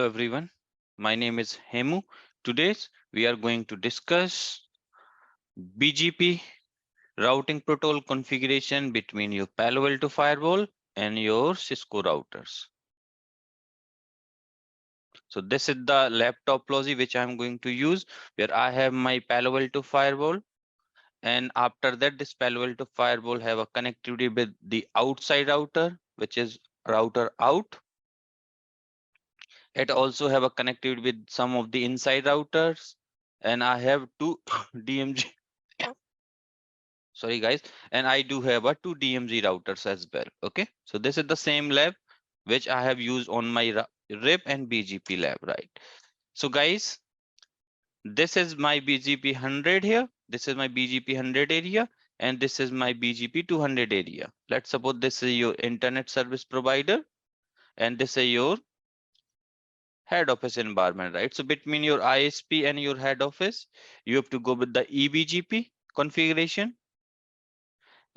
Hello everyone, my name is Hemu. Today we are going to discuss BGP routing protocol configuration between your Palo Alto Firewall and your Cisco routers. So this is the laptop topology which I am going to use, where I have my Palo Alto Firewall, and after that this Palo Alto Firewall have a connectivity with the outside router, which is router out. It also have a connectivity with some of the inside routers, and I have two DMZ. Sorry guys, and I do have a two DMZ routers as well. Okay, so this is the same lab which I have used on my RIP and BGP lab, right? So guys, this is my BGP 100 here. This is my BGP 100 area, and this is my BGP 200 area. Let's suppose this is your internet service provider, and this is your head office environment, right? So between your ISP and your head office, you have to go with the eBGP configuration.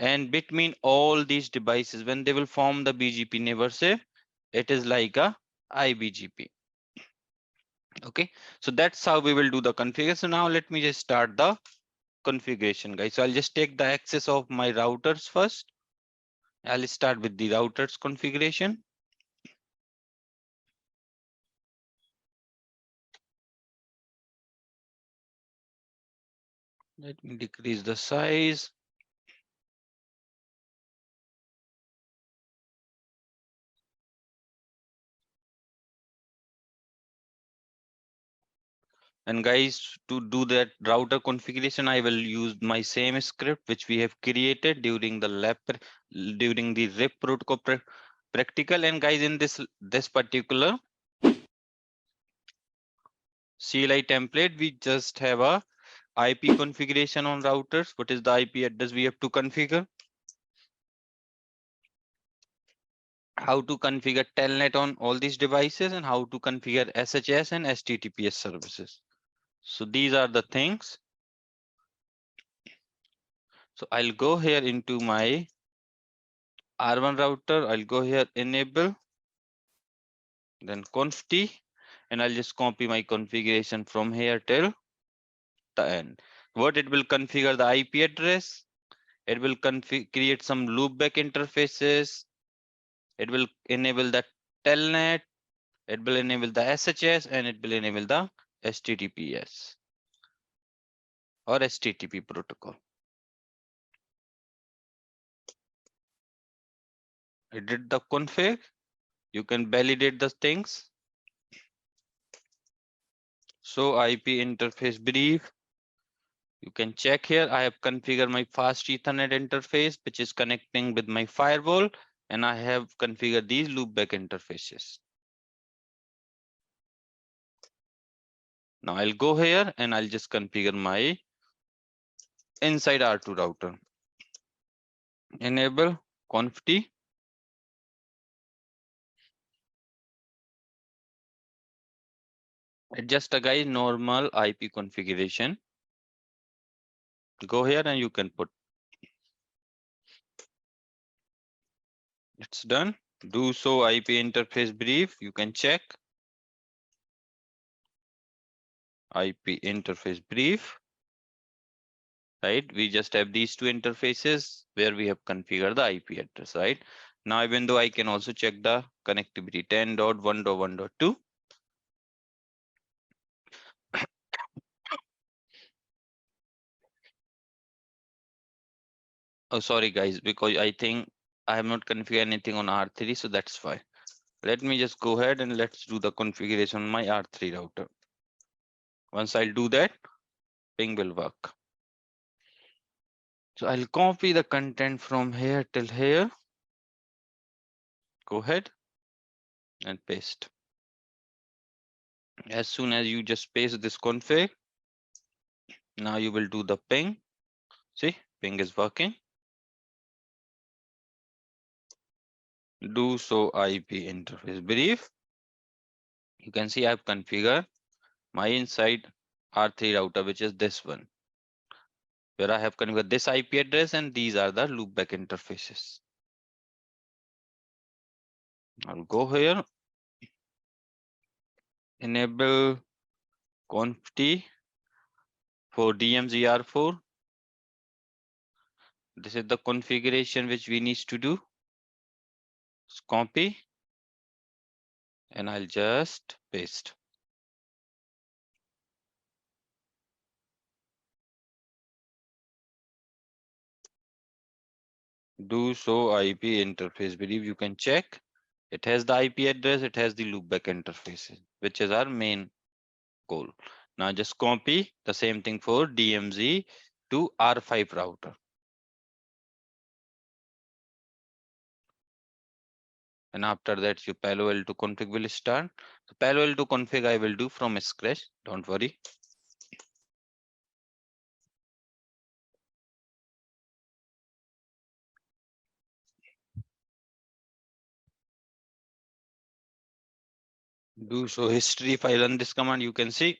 And between all these devices, when they will form the BGP neighborship, it is like a IBGP. Okay, so that's how we will do the configuration. Now let me just start the configuration, guys. So I'll just take the access of my routers first. I'll start with the routers configuration. Let me decrease the size. And guys, to do that router configuration, I will use my same script which we have created during the lab, during the RIP protocol practical. And guys, in this particular CLI template, we just have a IP configuration on routers. What is the IP address we have to configure? How to configure telnet on all these devices, and how to configure SHS and HTTPS services. So these are the things. So I'll go here into my R1 router. I'll go here enable, then conf t, and I'll just copy my configuration from here till the end. What it will configure the IP address. It will create some loopback interfaces. It will enable the telnet. It will enable the SHS, and it will enable the HTTPS or HTTP protocol. I did the config. You can validate the things. So IP interface brief. You can check here. I have configured my fast Ethernet interface, which is connecting with my firewall, and I have configured these loopback interfaces. Now I'll go here and I'll just configure my inside R2 router. Enable conf t. It's just a guy normal IP configuration. Go here and you can put. It's done. Do so IP interface brief. You can check. IP interface brief. Right, we just have these two interfaces where we have configured the IP address, right? Now, even though I can also check the connectivity 10.1.1.2. Oh, sorry guys, because I think I have not configured anything on R3, so that's fine. Let me just go ahead and let's do the configuration on my R3 router. Once I'll do that, ping will work. So I'll copy the content from here till here. Go ahead and paste. As soon as you just paste this config, now you will do the ping. See, ping is working. Do so IP interface brief. You can see I've configured my inside R3 router, which is this one, where I have configured this IP address, and these are the loopback interfaces. I'll go here. enable conft for DMZR4. This is the configuration which we need to do. Just copy and I'll just paste. Do show IP interface. Believe you can check. It has the IP address, it has the loopback interfaces, which is our main goal. Now just copy the same thing for DMZ to R5 router. And after that, your Palo Alto config will start. So Palo Alto config I will do from scratch. Don't worry. Do show history. If I run this command, you can see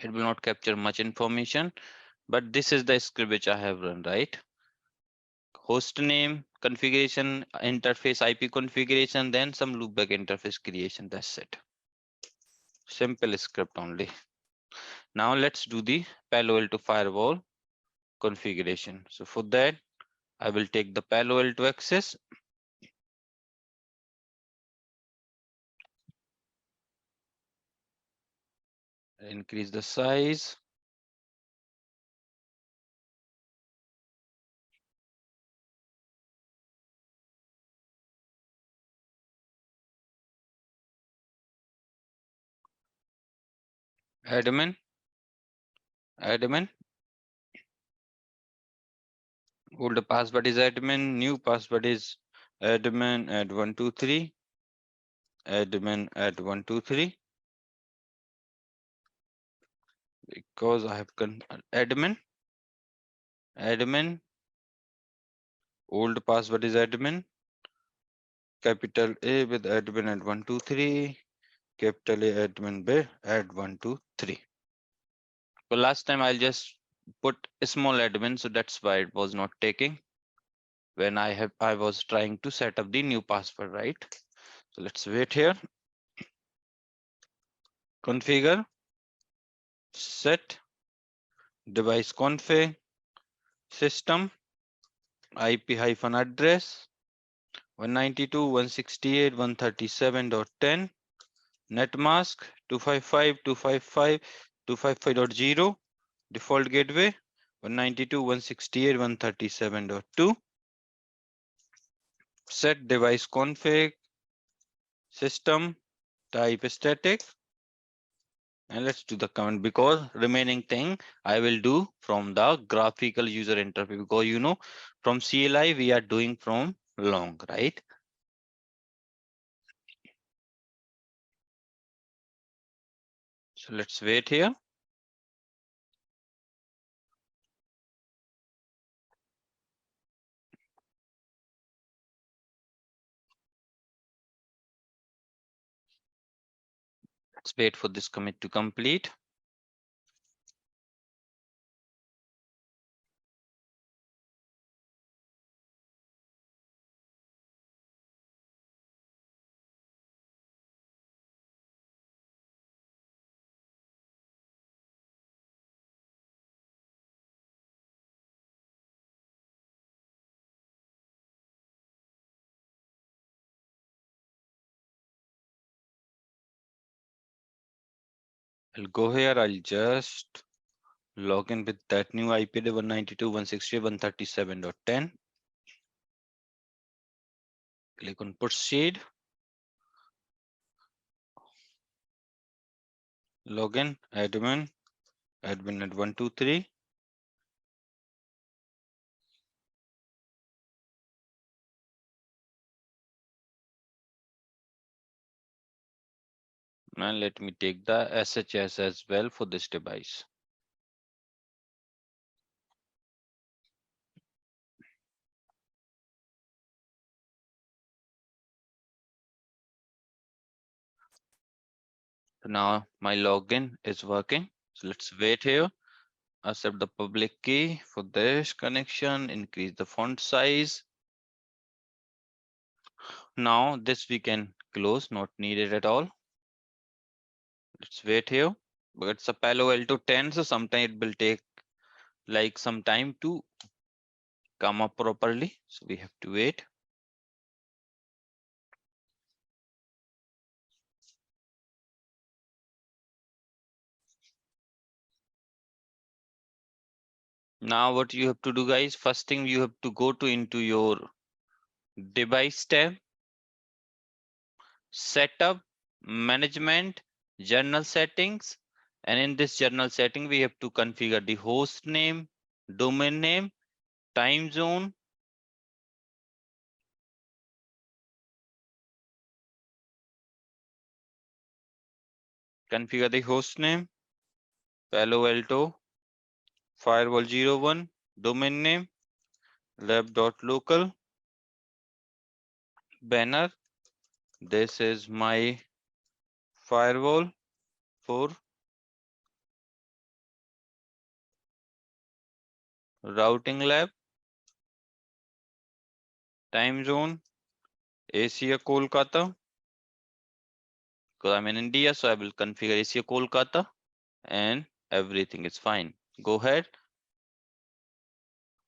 it will not capture much information, but this is the script which I have run, right? Host name, configuration, interface, IP configuration, then some loopback interface creation. That's it. Simple script only. Now let's do the Palo Alto firewall configuration. So for that, I will take the Palo Alto access. Increase the size. Admin. Old password is admin. New password is admin at 123. Admin at 123. Because I have admin. Old password is admin. Capital A with admin at 123. Capital A admin B at 123. So last time I'll just put a small admin, so that's why it was not taking when I was trying to set up the new password, right? So let's wait here. Configure, set, device config, system, IP-address 192.168.137.10, net mask 255.255.255.0, default gateway 192.168.137.2, set device config, system, type static, and let's do the command, because remaining thing I will do from the graphical user interface, because you know from CLI we are doing from long, right? So let's wait here. Let's wait for this commit to complete. I'll go here. I'll just log in with that new IP address 192.168.137.10. Click on proceed. Login, admin at 123. And let me take the SHS as well for this device. So now my login is working. So let's wait here. Accept the public key for this connection. Increase the font size. Now this we can close, not needed at all. Let's wait here. But it's a Palo Alto 10, so sometimes it will take like some time to come up properly. So we have to wait. Now what you have to do, guys, first thing you have to go to into your device tab, setup, management, journal settings. And in this journal setting, we have to configure the host name, domain name, time zone, configure the host name, Palo Alto Firewall 01, domain name, lab.local, banner. This is my firewall for routing lab, time zone, Asia Kolkata. Because I'm in India, so I will configure Asia Kolkata and everything is fine. Go ahead,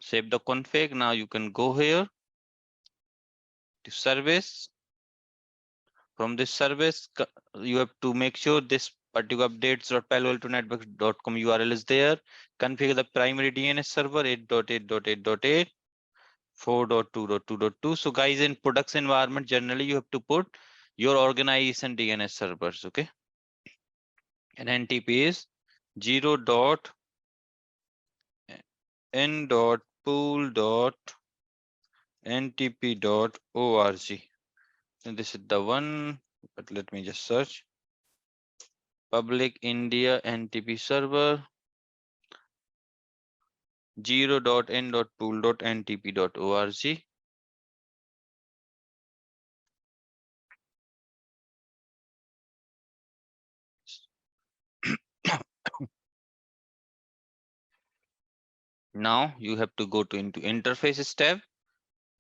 save the config. Now you can go here to service. From this service, you have to make sure this particular updates.paloaltonetwork.com URL is there. Configure the primary DNS server 8.8.8.8, 4.2.2.2. So guys, in production environment, generally you have to put your organization DNS servers, okay? And NTP is 0.n.pool.ntp.org. And this is the one, but let me just search. Public India NTP server 0.n.pool.ntp.org. Now you have to go to into interfaces tab,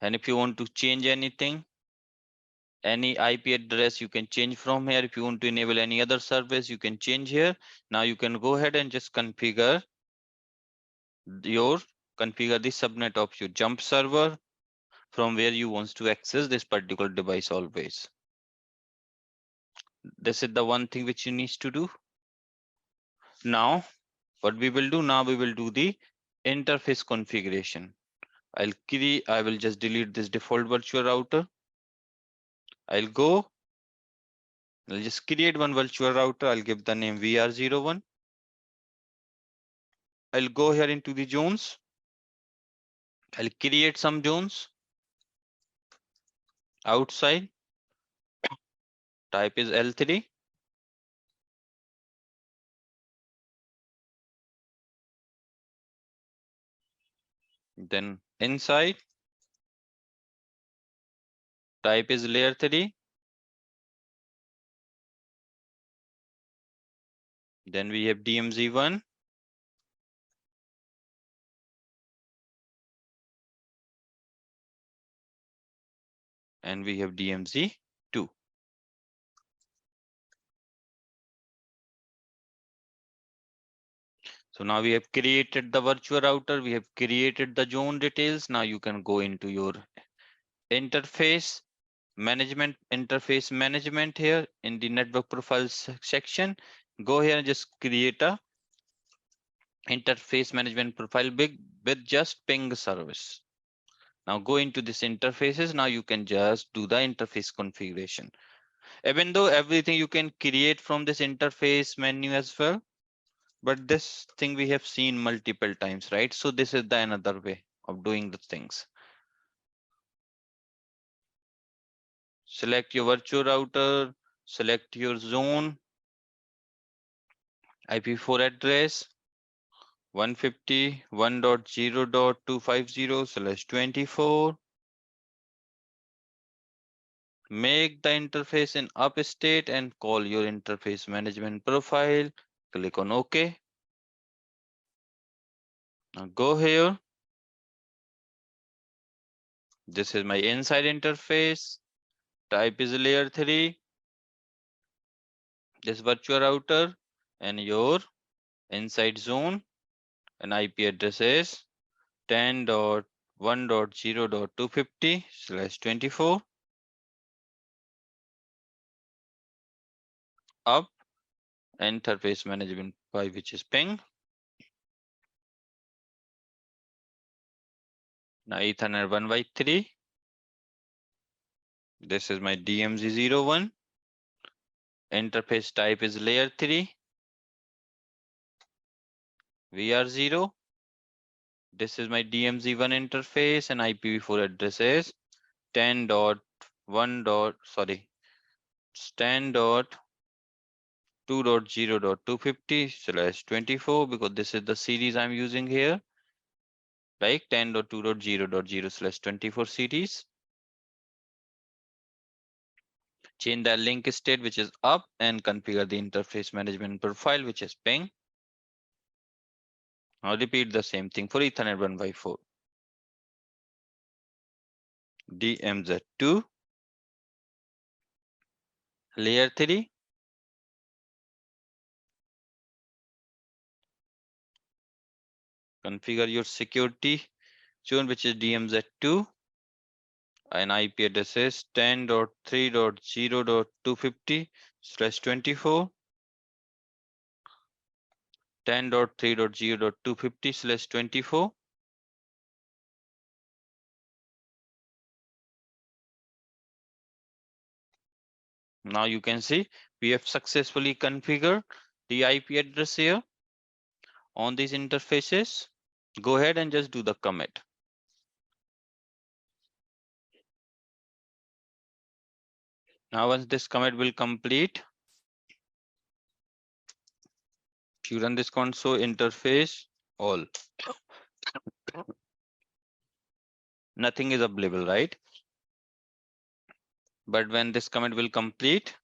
and if you want to change anything, any IP address you can change from here. If you want to enable any other service, you can change here. Now you can go ahead and just configure the subnet of your jump server from where you want to access this particular device always. This is the one thing which you need to do. Now what we will do, now we will do the interface configuration. I will just delete this default virtual router. I'll just create one virtual router. I'll give the name VR01. I'll go here into the zones. I'll create some zones outside. Type is L3. Then inside, type is layer 3. Then we have DMZ1. And we have DMZ2. So now we have created the virtual router. We have created the zone details. Now you can go into your interface management here in the network profiles section. Go here and just create a interface management profile big with just ping service. Now go into this interfaces. Now you can just do the interface configuration. Even though everything you can create from this interface menu as well, but this thing we have seen multiple times, right? So this is the another way of doing the things. Select your virtual router, select your zone, IP4 address 150.1.0.250/24. Make the interface in up state and call your interface management profile. Click on OK. Now go here. This is my inside interface. Type is layer 3. this virtual router and your inside zone, and IP address is 10.1.0.250/24. Up interface management by which is ping. Now Ethernet 1 by 3. This is my DMZ01. Interface type is layer 3. VR0. This is my DMZ1 interface and IPv4 address is 10.1. Sorry, 10.2.0.250/24 because this is the series I'm using here, like 10.2.0.0/24 series. Change the link state which is up and configure the interface management profile which is ping. Now repeat the same thing for Ethernet 1 by 4. DMZ2 layer 3. Configure your security zone which is DMZ2 and IP address is 10.3.0.250/24. 10.3.0.250/24. Now you can see we have successfully configured the IP address here on these interfaces. Go ahead and just do the commit. Now once this commit will complete, if you run this console interface all, nothing is available, right? But when this commit will complete,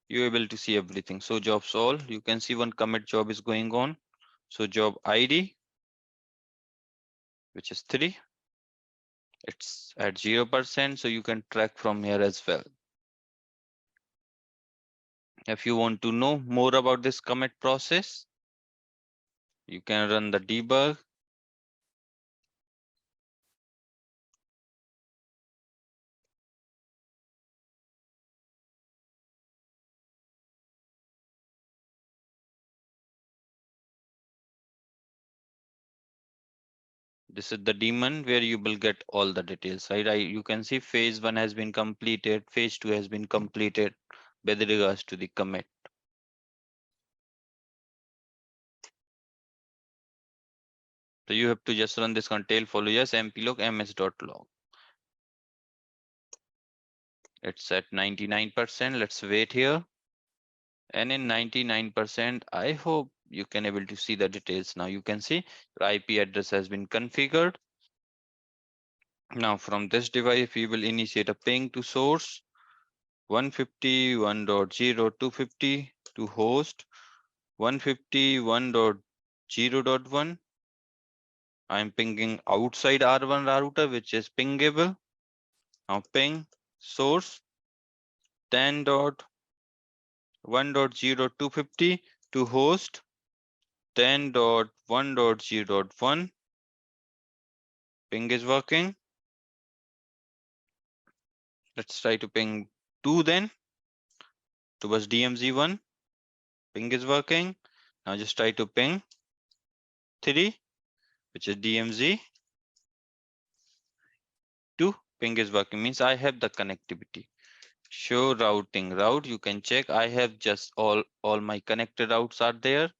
you're able to see everything. So jobs all, you can see one commit job is going on. So job ID, which is 3, it's at 0%. So you can track from here as well. If you want to know more about this commit process, you can run the debug. This is the daemon where you will get all the details, right? You can see phase 1 has been completed, phase 2 has been completed with regards to the commit. So you have to just run this on tail follow yes mplog ms.log. It's at 99%. Let's wait here. And in 99%, I hope you can able to see the details. Now you can see your IP address has been configured. Now from this device, we will initiate a ping to source 151.0.250 to host 151.0.1. I'm pinging outside R1 router, which is pingable. Now ping source 10.1.0.250 to host 10.1.0.1. Ping is working. Let's try to ping 2 then towards DMZ1. Ping is working. Now just try to ping 3, which is DMZ2. Ping is working, means I have the connectivity. Show routing route, you can check. I have just all my connected routes are there.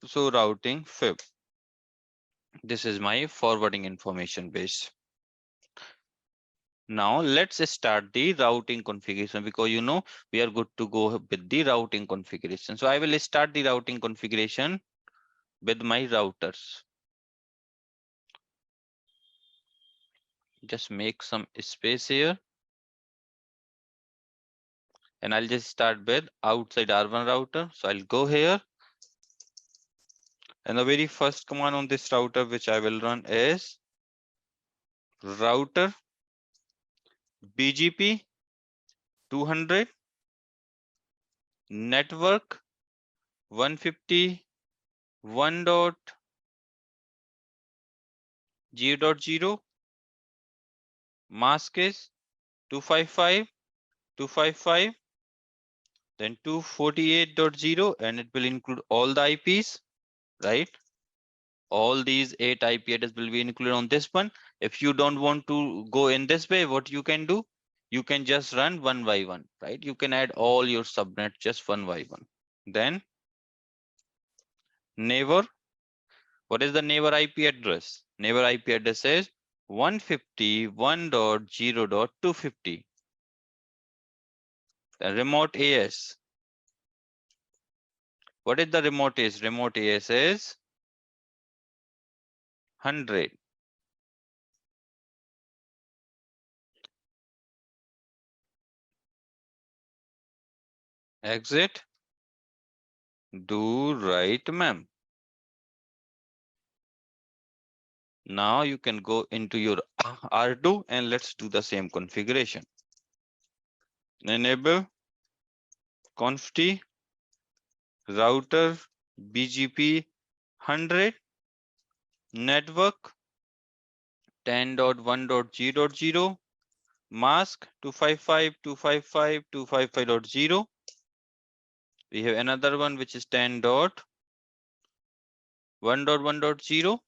So routing fib. This is my forwarding information base. Now let's start the routing configuration because we are good to go with the routing configuration. So I will start the routing configuration with my routers. Just make some space here. And I'll just start with outside R1 router. So I'll go here. And the very first command on this router which I will run is router BGP 200 network 151.0.0, mask is 255.255, then 248.0, and it will include all the IPs, right? All these 8 IP addresses will be included on this one. If you don't want to go in this way, what you can do? You can just run one by one, right? You can add all your subnets just one by one. Then neighbor. What is the neighbor IP address? Neighbor IP address is 151.0.250. The remote AS. What is the remote AS? Remote AS is 100. Exit. Do right, ma'am. Now you can go into your R2 and let's do the same configuration. Enable conft router BGP 100 network 10.1.0.0 mask 255.255.255.0. We have another one which is 10.1.1.0.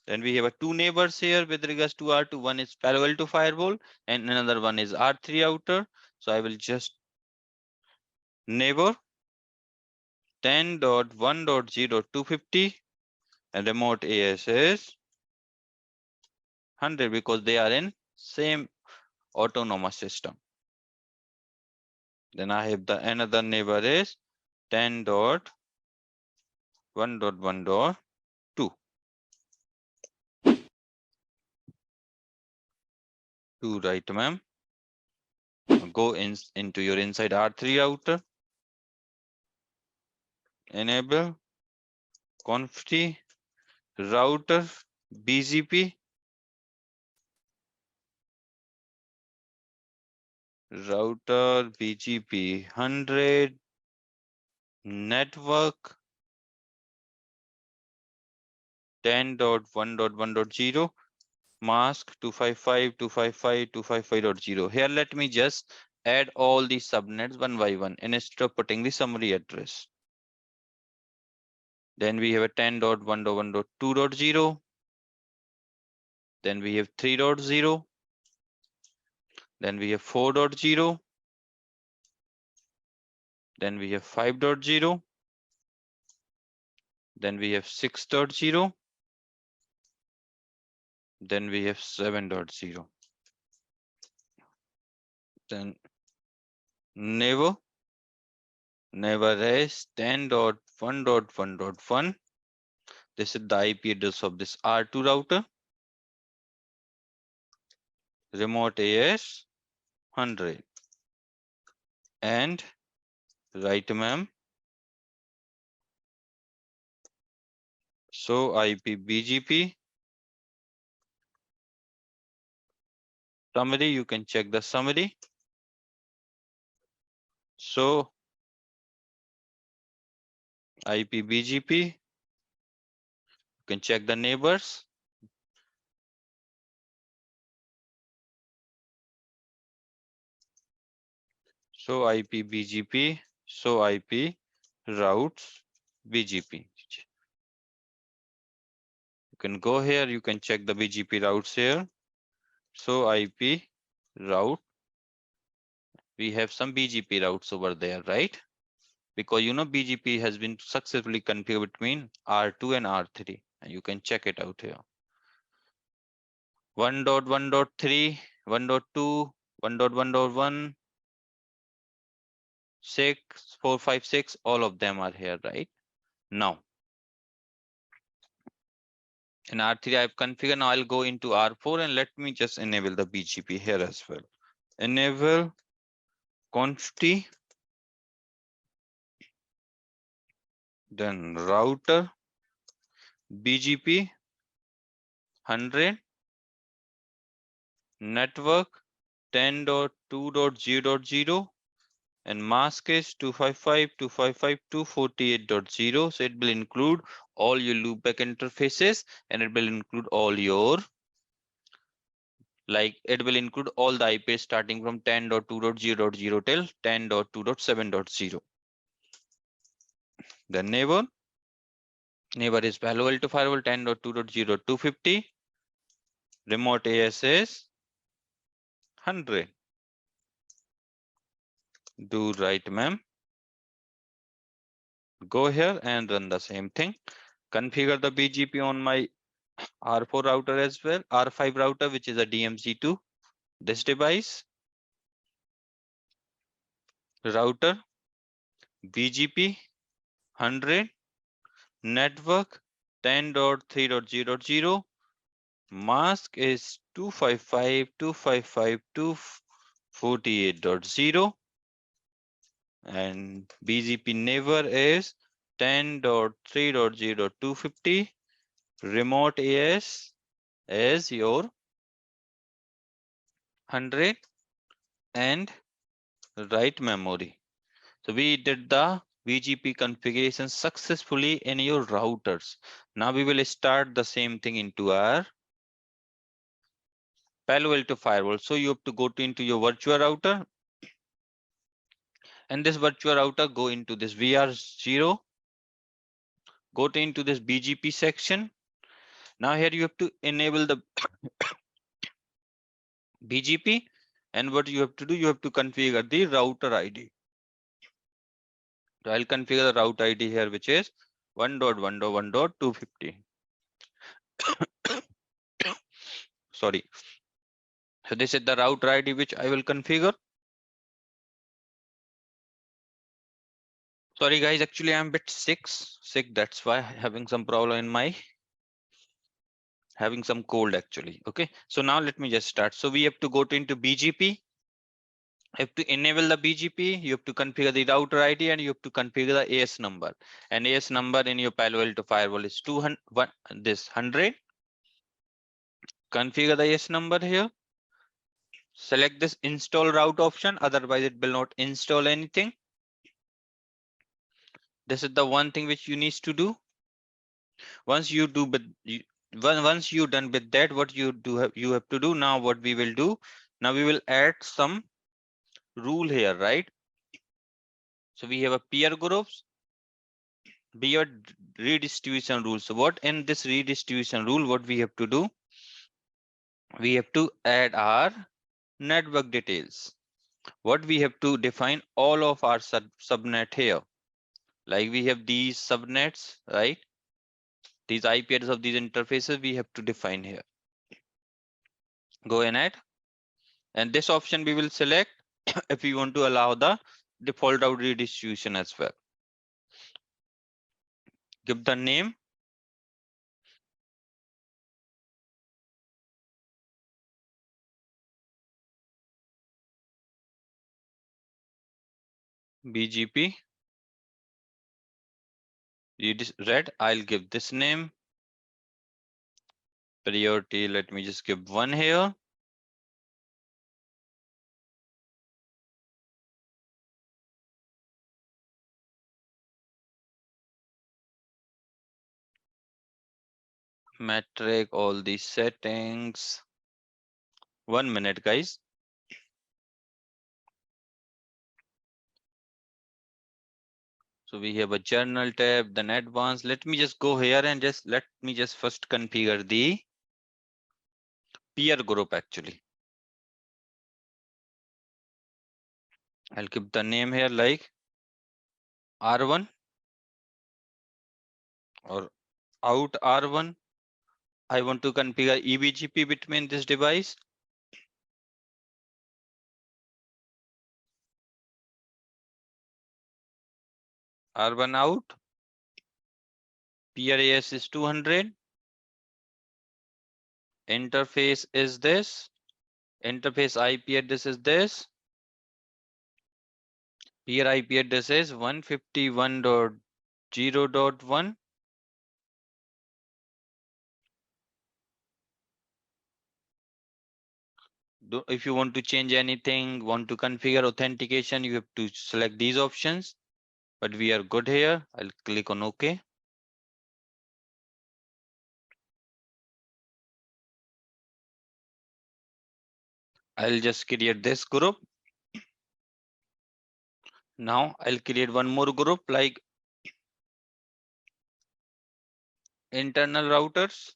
Then we have two neighbors here with regards to R2. One is Palo Alto Firewall and another one is R3 router. So I will just neighbor 10.1.0.250 and remote AS is 100 because they are in same autonomous system. Then I have the another neighbor is 10.1.1.2. 2, right, ma'am? Go into your inside R3 router. Enable conft router BGP router BGP 100 network 10.1.1.0 mask 255.255.255.0. Here let me just add all these subnets one by one instead of putting the summary address. Then we have a 10.1.1.2.0. Then we have 3.0. Then we have 4.0. Then we have 5.0. Then we have 6.0. Then we have 7.0. Then never is 10.1.1.1. This is the IP address of this R2 router. Remote AS 100. And right, ma'am. So IP BGP. Summary, you can check the summary. So IP BGP. You can check the neighbors. So IP BGP. So IP routes BGP. You can go here. You can check the BGP routes here. So IP route. We have some BGP routes over there, right? Because BGP has been successfully configured between R2 and R3, and you can check it out here. 1.1.3, 1.2, 1.1.1, 6, 4, 5, 6, all of them are here, right? Now, in R3 I've configured. Now I'll go into R4 and let me just enable the BGP here as well. Enable conft, then router BGP 100 network 10.2.0.0 and mask is 255.255.248.0. So it will include all your loopback interfaces, and it will include all your, like, it will include all the IPs starting from 10.2.0.0 till 10.2.7.0. The neighbor is Palo Alto Firewall 10.2.0.250. Remote AS is 100. Do right, ma'am. Go here and run the same thing. Configure the BGP on my R4 router as well, R5 router, which is a DMZ2. This device, router, BGP 100, network 10.3.0.0, mask is 255.255.248.0, and BGP neighbor is 10.3.0.250. Remote AS is your 100 and write memory. So we did the BGP configuration successfully in your routers. Now we will start the same thing into our Palo Alto Firewall. So you have to go into your virtual router, and this virtual router go into this VR0, go into this BGP section. Now here you have to enable the BGP, and what you have to do, you have to configure the router ID. So I'll configure the route ID here, which is 1.1.1.250. Sorry. So this is the router ID which I will configure. Sorry guys, actually I'm a bit sick. That's why having some problem in my, having some cold actually. Okay, so now let me just start. So we have to go into BGP. Have to enable the BGP. You have to configure the router ID, and you have to configure the AS number. And AS number in your Palo Alto Firewall is 200. This 100. Configure the AS number here. Select this install route option. Otherwise, it will not install anything. This is the one thing which you need to do. Once you do, but once you done with that, what you have to do now, what we will do now, we will add some rule here, right? So we have a peer groups, peer redistribution rule. So what in this redistribution rule, what we have to do, we have to add our network details. What we have to define all of our subnet here, like we have these subnets, right? These IP address of these interfaces we have to define here. Go and add, and this option we will select if we want to allow the default route redistribution as well. Give the name, BGP red. I'll give this name. Priority, let me just give 1 here. Metric, all these settings. 1 minute, guys. So we have a journal tab, then advanced. Let me just go here and let me just first configure the peer group actually. I'll keep the name here like R1 or out R1. I want to configure eBGP between this device. R1 out. Peer AS is 200. Interface is this. Interface IP address is this. Peer IP address is 151.0.1. If you want to change anything, want to configure authentication, you have to select these options. But we are good here. I'll click on OK. I'll just create this group. Now I'll create one more group like internal routers.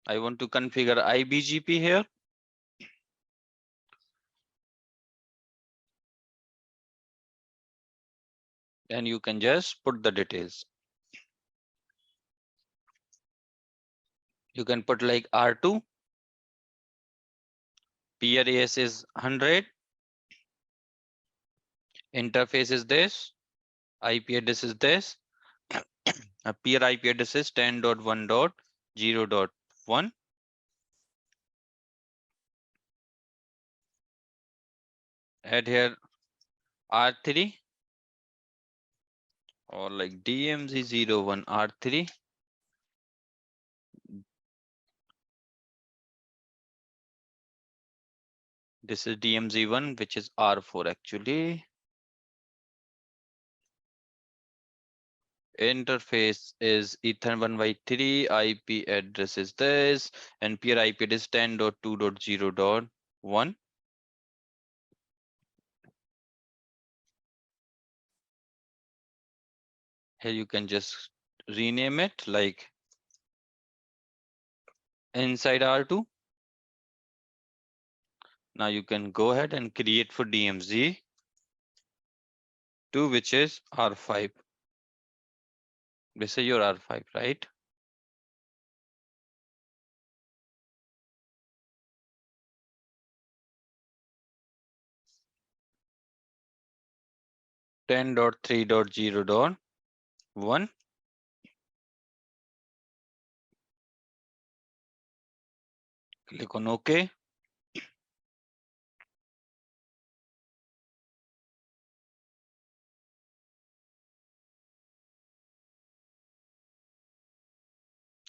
I want to configure IBGP here. And you can just put the details. You can put like R2. Peer AS is 100. Interface is this. IP address is this. A peer IP address is 10.1.0.1. Add here R3 or like DMZ01 R3. This is DMZ1, which is R4 actually. Interface is Ethernet 1x3. IP address is this, and peer IP address is 10.2.0.1. Here you can just rename it like inside R2. Now you can go ahead and create for DMZ2, which is R5. This is your R5, right? (10.3.0.1). Click on OK.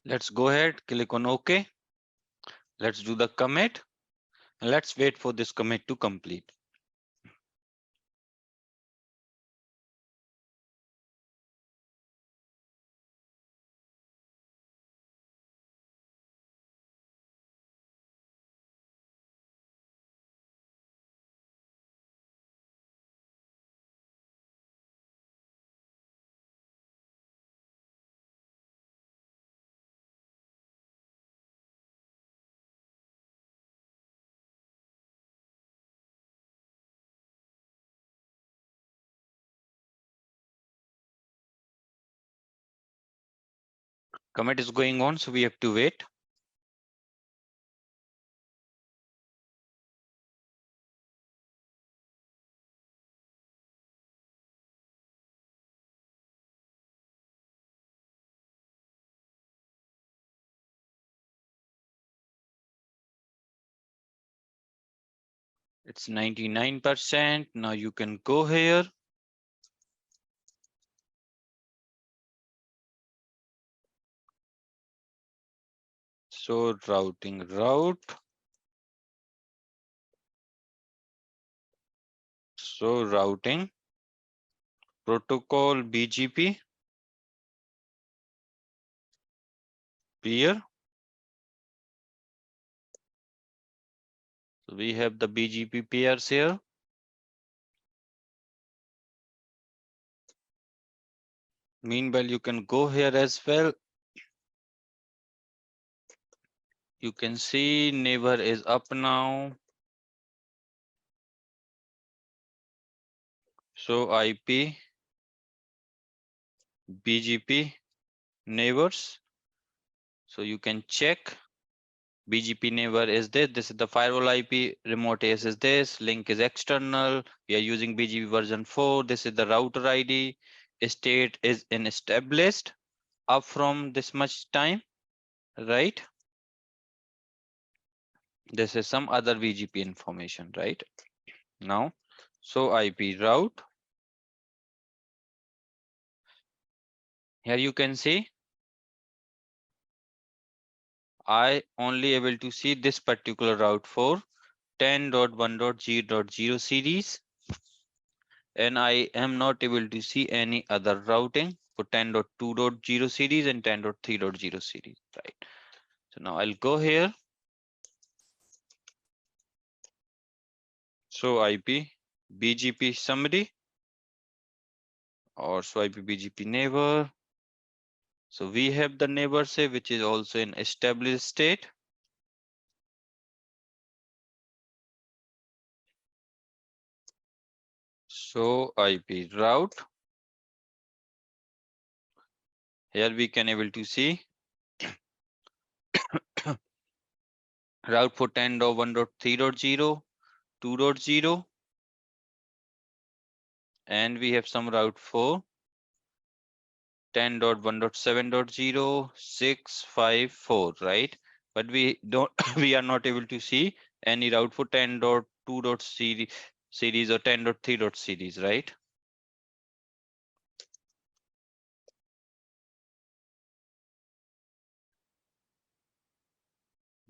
Let's go ahead, click on OK. Let's do the commit. Let's wait for this commit to complete. Commit is going on, so we have to wait. It's 99%. Now you can go here. So routing route. So routing protocol BGP peer. So we have the BGP peers here. Meanwhile, you can go here as well. You can see neighbor is up now. So IP BGP neighbors. So you can check BGP neighbor is this. This is the firewall IP. Remote AS is this. Link is external. We are using BGP version 4. This is the router ID. State is in established up from this much time, right? This is some other BGP information, right? Now, so IP route. Here you can see I only able to see this particular route for 10.1.0.0 series, and I am not able to see any other routing for 10.2.0 series and 10.3.0 series, right? So now I'll go here. So IP BGP summary or so IP BGP neighbor. So we have the neighbor say which is also in established state. So IP route. Here we can able to see route for 10.1.3.0, 2.0, and we have some route for 10.1.7.0, 654, right? But we don't we are not able to see any route for 10.2. Series or 10.3. Series, right?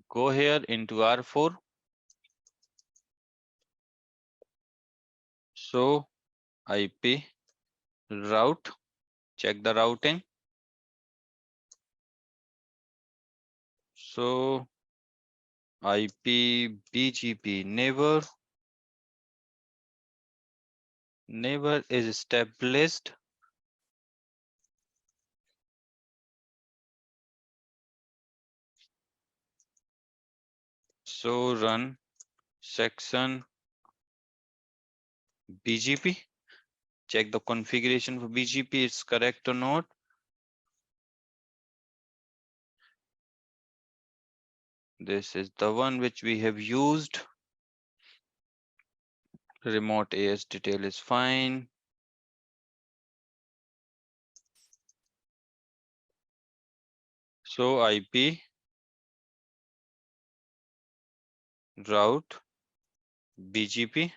Go here into R4. So IP route, check the routing. So IP BGP neighbor is established. So run section BGP. Check the configuration for BGP, it's correct or not. This is the one which we have used. Remote AS detail is fine. So IP route BGP.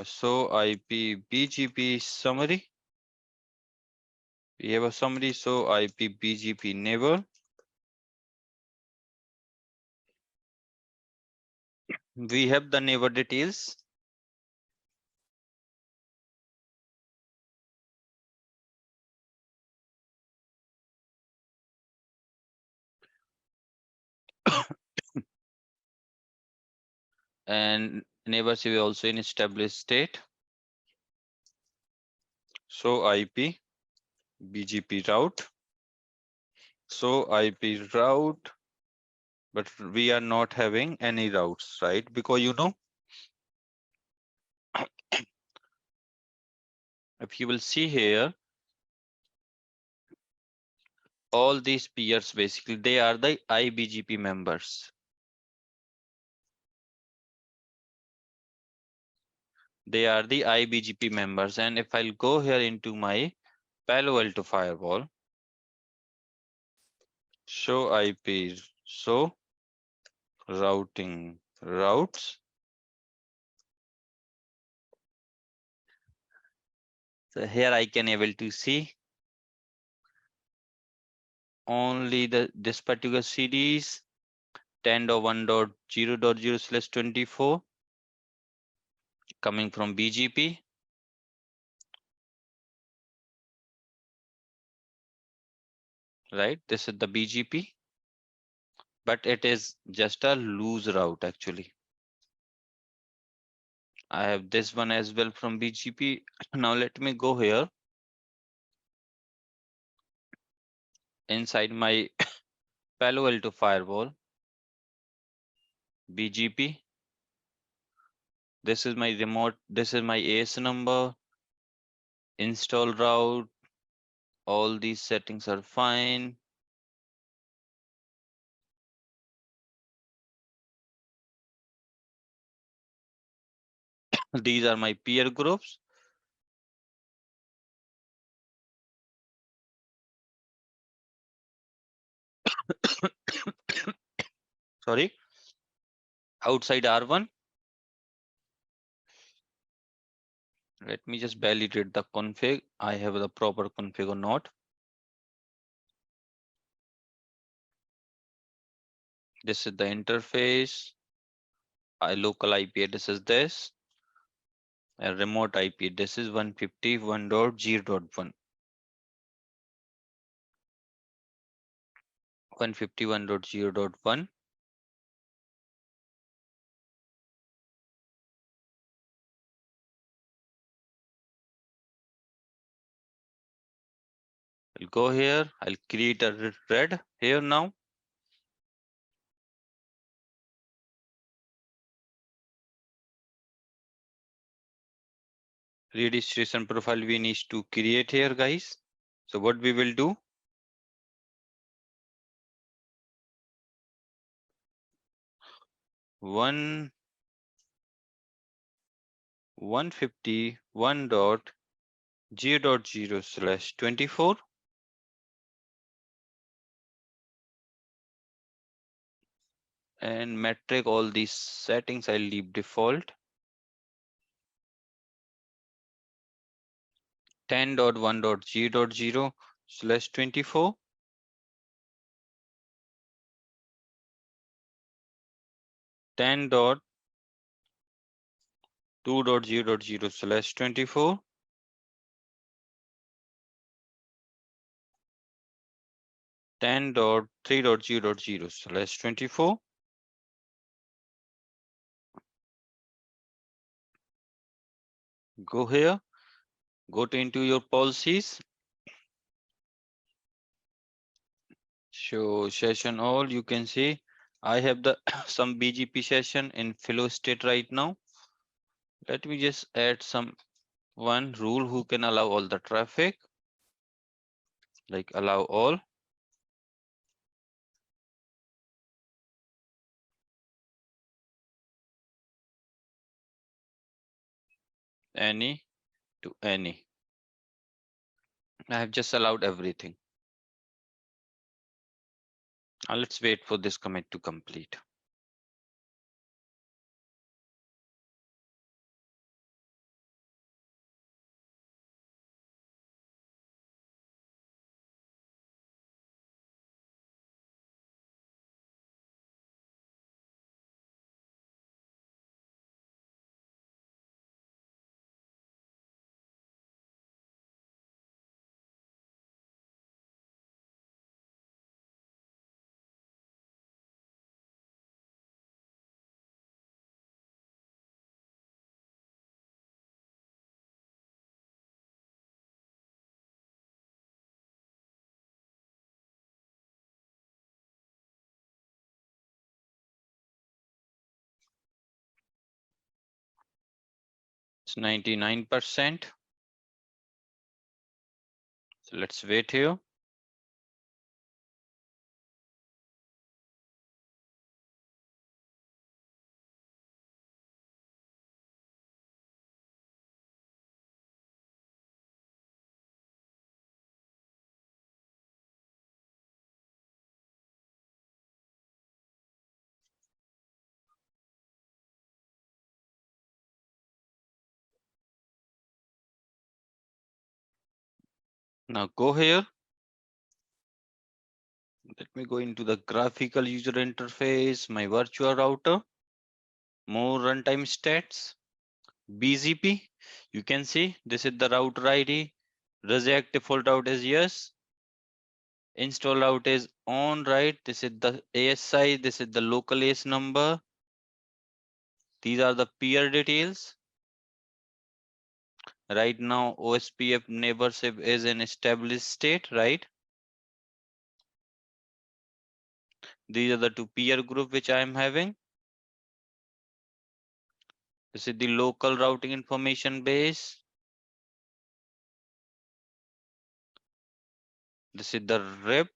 So IP BGP summary. We have a summary. So IP BGP neighbor. We have the neighbor details. And neighbors is also in established state. So IP BGP route. So IP route, but we are not having any routes, right? Because if you will see here, all these peers basically they are the IBGP members. They are the IBGP members, and if I'll go here into my Palo Alto Firewall, show IP, so routing routes. So here I can able to see only this particular series 10.1.0.0/24 coming from BGP. Right, this is the BGP, but it is just a loose route actually. I have this one as well from BGP. Now let me go here inside my Palo Alto Firewall, BGP. This is my remote, this is my AS number, install route, all these settings are fine. These are my peer groups. Sorry, outside R1. Let me just validate the config. I have the proper config or not. This is the interface. Local IP address is this. A remote IP. This is 151.0.1. 151.0.1. I'll go here. I'll create a red here now. Redistribution profile we need to create here, guys. So what we will do? One 151.0.0/24 and metric, all these settings I'll leave default. 10.1.0.0/24 10.2.0.0/24 10.3.0.0/24 go here, go to into your policies, show session all. You can see I have the some BGP session in flow state right now. Let me just add some one rule who can allow all the traffic, like allow all. Any to any. I have just allowed everything. Now let's wait for this commit to complete. It's 99%. So let's wait here. Now go here. Let me go into the graphical user interface, my virtual router, more runtime stats, BGP. You can see this is the router ID. Reject default route is yes. Install route is on, right? This is the ASI. This is the local AS number. These are the peer details. Right now, OSPF neighborship is in established state, right? These are the two peer group which I am having. This is the local routing information base. This is the RIP,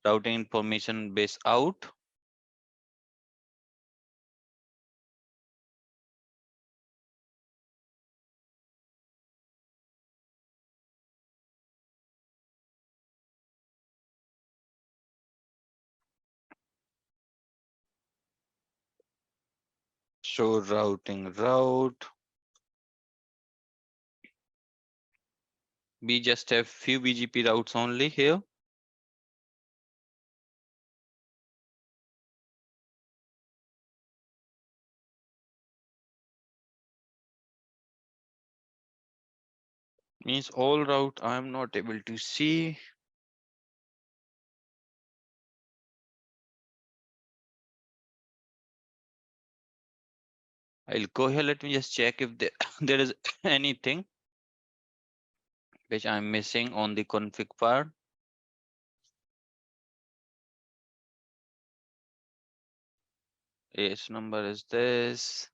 routing information base out. Show routing route. We just have few BGP routes only here. Means all route I am not able to see. I'll go here. Let me just check if there, there is anything which I'm missing on the config part. AS number is this.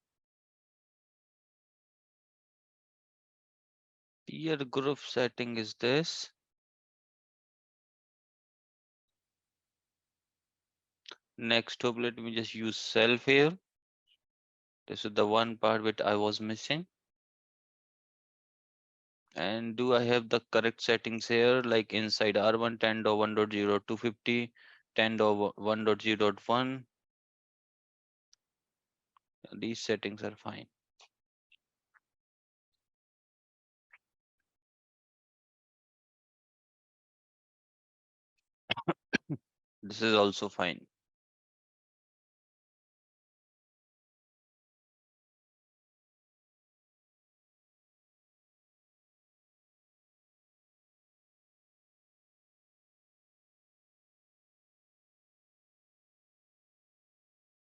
Peer group setting is this. Next up, let me just use self here. This is the one part which I was missing. And do I have the correct settings here? Like inside R1 10.1.0 250, 10.1.0.1. These settings are fine. This is also fine.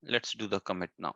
Let's do the commit now.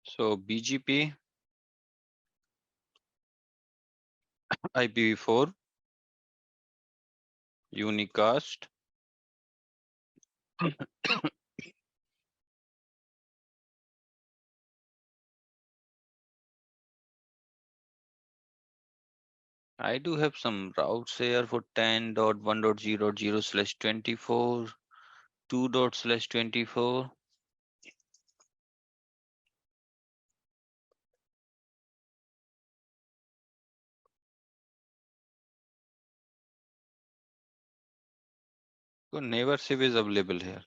So BGP IPv4 unicast. I do have some routes here for 10.1.0.0/24, 2./24. So never save is available here.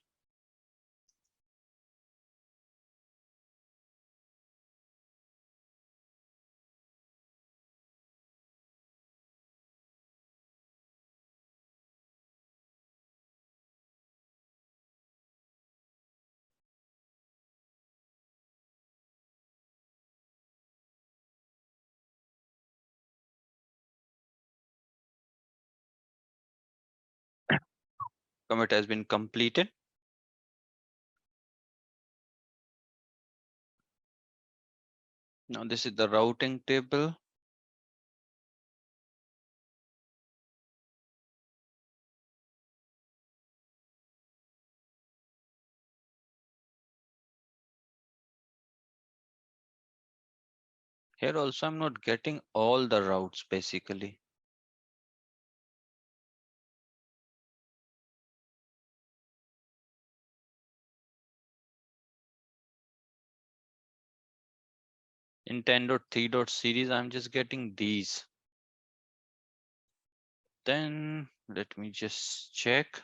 Commit has been completed. Now this is the routing table. Here also I'm not getting all the routes basically. In 10.3. Series, I'm just getting these. Then let me just check.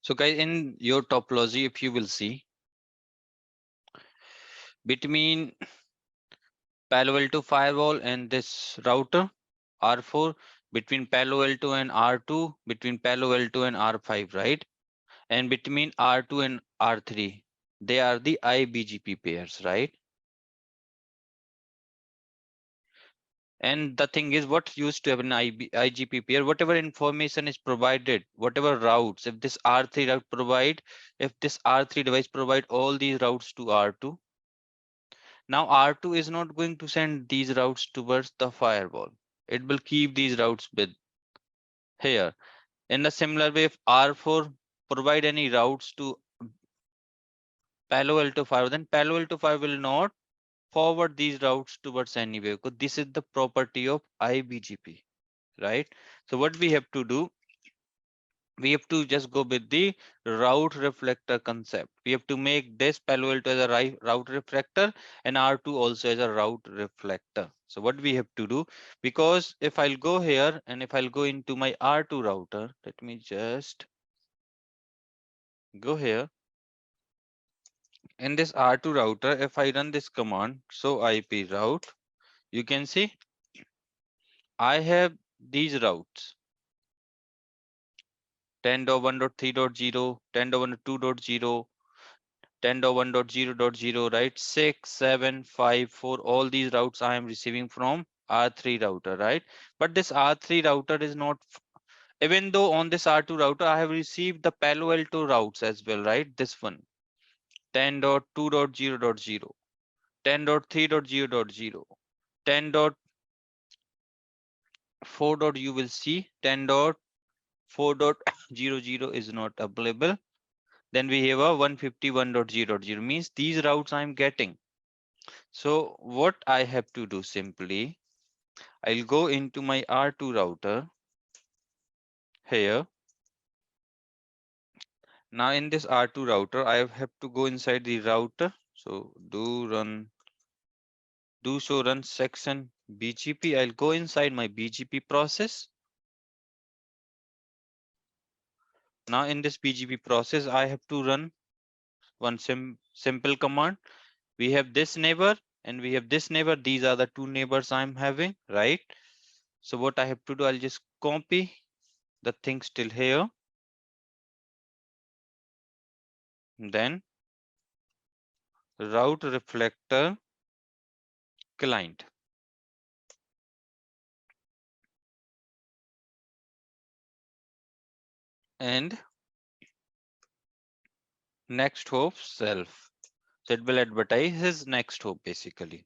So guys, in your topology, if you will see, between Palo Alto Firewall and this router, R4, between Palo Alto and R2, between Palo Alto and R5, right? And between R2 and R3, they are the IBGP pairs, right? And the thing is, what used to have an IGP pair, whatever information is provided, whatever routes, if this R3 route provide, if this R3 device provide all these routes to R2, now R2 is not going to send these routes towards the firewall. It will keep these routes with here. In a similar way, if R4 provide any routes to Palo Alto Firewall, then Palo Alto Firewall will not forward these routes towards anywhere because this is the property of IBGP, right? So what we have to do, we have to just go with the route reflector concept. We have to make this Palo Alto as a route reflector and R2 also as a route reflector. So what we have to do, because if I'll go here and if I'll go into my R2 router, let me just go here. In this R2 router, if I run this command, so IP route, you can see I have these routes 10.1.3.0, 10.1.2.0, 10.1.0.0, right? 6, 7, 5, 4, all these routes I am receiving from R3 router, right? But this R3 router is not, even though on this R2 router, I have received the Palo Alto routes as well, right? This one, 10.2.0.0, 10.3.0.0, 10.4. You will see 10.4.00 is not available. Then we have a 151.0.0 means these routes I'm getting. So what I have to do simply, I'll go into my R2 router here. Now in this R2 router, I have to go inside the router. So do show run section BGP. I'll go inside my BGP process. Now in this BGP process, I have to run one simple command. We have this neighbor and we have this neighbor. These are the two neighbors I'm having, right? So what I have to do, I'll just copy the things till here. Then route reflector client. And next hop self. So it will advertise his next hop basically.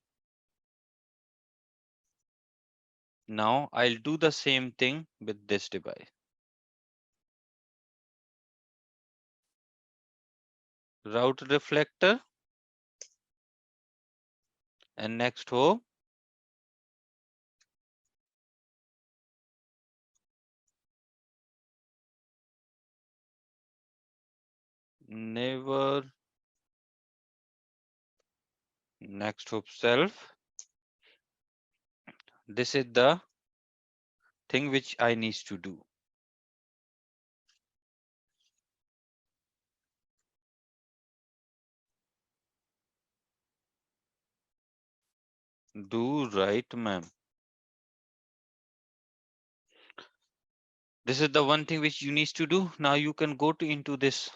Now I'll do the same thing with this device. Route reflector and next hop. Never next hop self. This is the thing which I need to do. Do right, ma'am. This is the one thing which you need to do. Now you can go to into this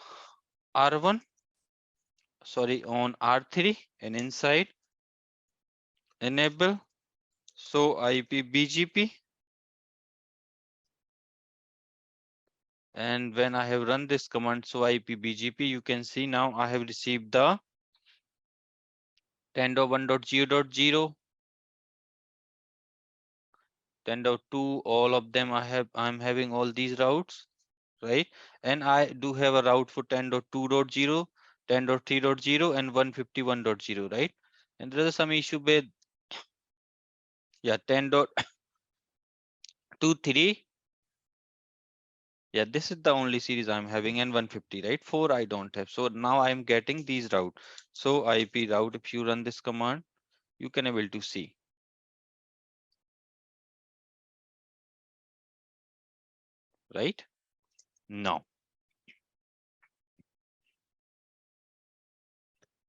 R1, sorry, on R3 and inside enable so IP BGP. And when I have run this command, so IP BGP, you can see now I have received the 10.1.0.0, 10.2, all of them I'm having all these routes, right? And I do have a route for 10.2.0, 10.3.0 and 151.0, right? And there is some issue with, yeah, 10.23. Yeah, this is the only series I'm having and 150, right? 4 I don't have. So now I'm getting these route. So IP route, if you run this command, you can able to see, right? Now,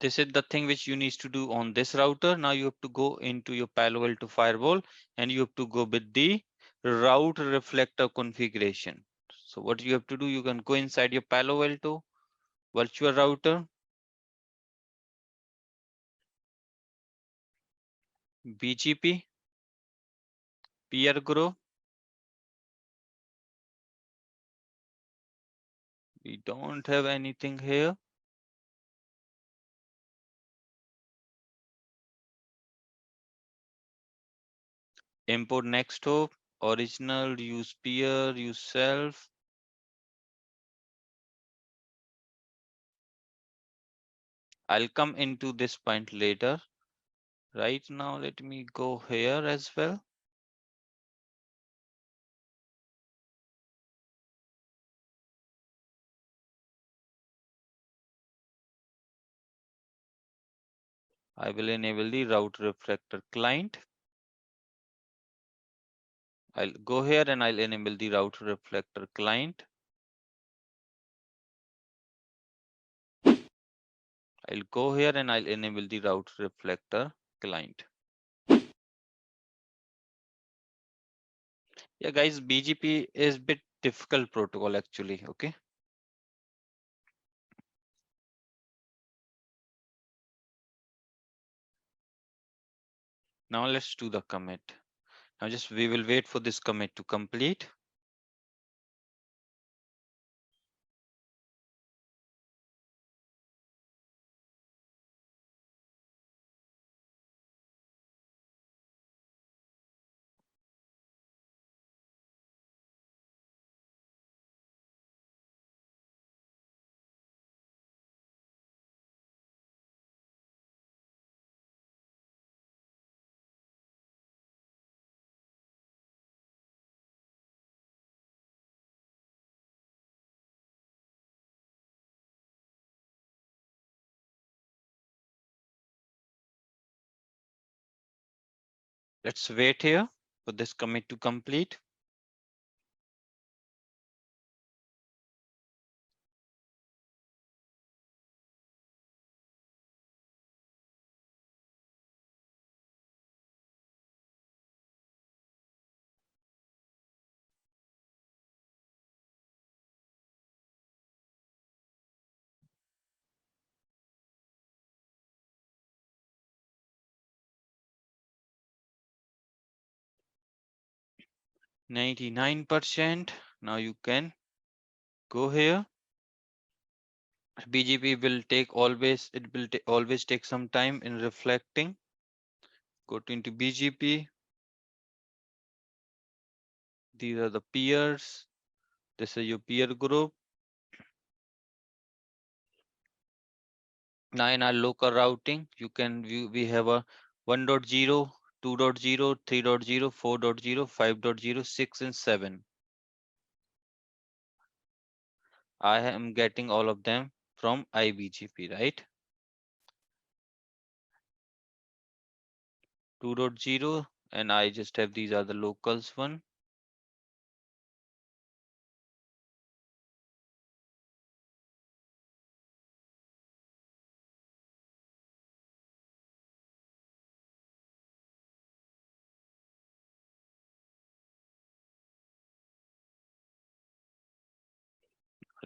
this is the thing which you need to do on this router. Now you have to go into your Palo Alto firewall and you have to go with the route reflector configuration. So what you have to do, you can go inside your Palo Alto virtual router, BGP, peer group. We don't have anything here. Import next hop, original, use peer, use self. I'll come into this point later. Right now, let me go here as well. I will enable the route reflector client. I'll go here and I'll enable the route reflector client. I'll go here and I'll enable the route reflector client. Yeah, guys, BGP is bit difficult protocol actually. Okay. Now let's do the commit. Now just we will wait for this commit to complete. Let's wait here for this commit to complete. %99. Now you can go here. BGP will take always, it will always take some time in reflecting. Go to into BGP. These are the peers. This is your peer group. Now in our local routing, you can view, we have a 1.0, 2.0, 3.0, 4.0, 5.0, 6 and 7. I am getting all of them from IBGP, right? 2.0, and I just have these are the locals one.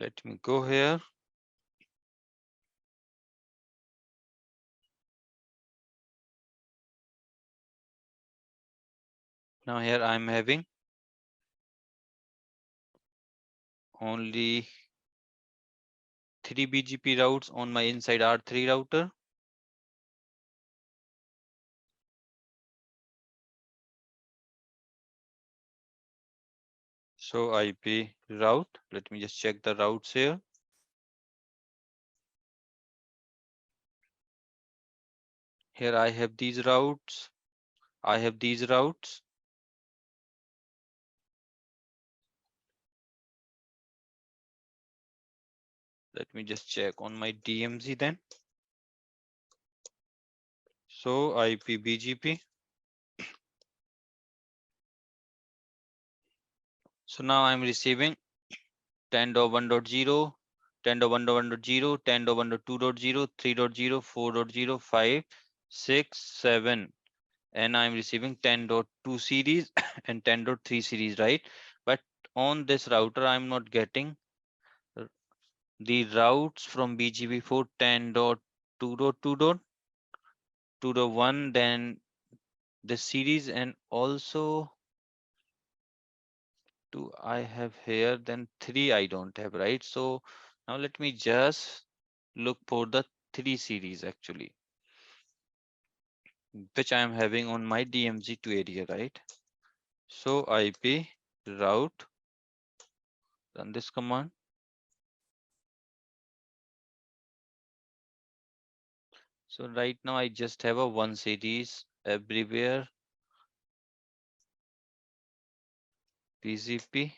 Let me go here. Now here I'm having only 3 BGP routes on my inside R3 router. So IP route, let me just check the routes here. Here I have these routes. I have these routes. Let me just check on my DMZ then. So IP BGP. So now I'm receiving 10.1.0, 10.1.1.0, 10.1.2.0, 3.0, 4.0, 5, 6, 7. And I'm receiving 10.2 series and 10.3 series, right? But on this router, I'm not getting the routes from BGP for 10.2.2.2.1, then the series, and also two I have here, then 3 I don't have, right? So now let me just look for the 3 series actually, which I am having on my DMZ2 area, right? So IP route, run this command. So right now I just have a one series everywhere. BGP.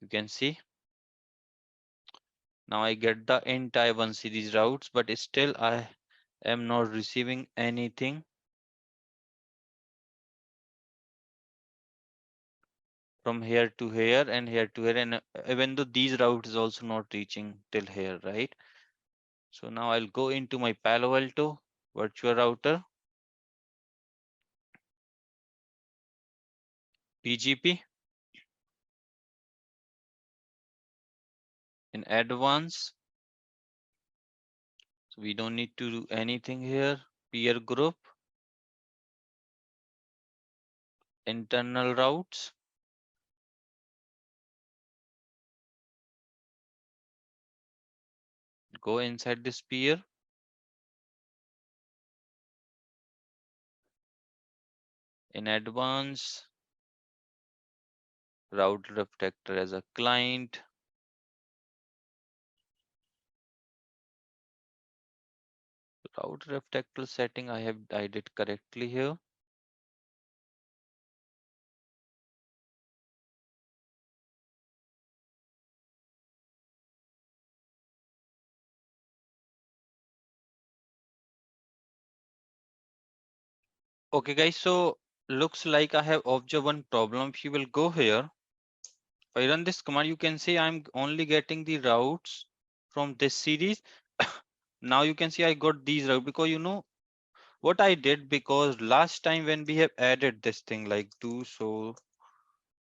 You can see. Now I get the entire one series routes, but still I am not receiving anything from here to here and here to here. And even though these routes is also not reaching till here, right? So now I'll go into my Palo Alto virtual router, BGP in advance. So we don't need to do anything here. Peer group, internal routes. Go inside this peer. In advance, route reflector as a client. Route reflector setting I did correctly here. Okay guys, so looks like I have observed one problem. If you will go here, if I run this command, you can see I'm only getting the routes from this series. Now you can see I got these routes because you know what I did, because last time when we have added this thing like do so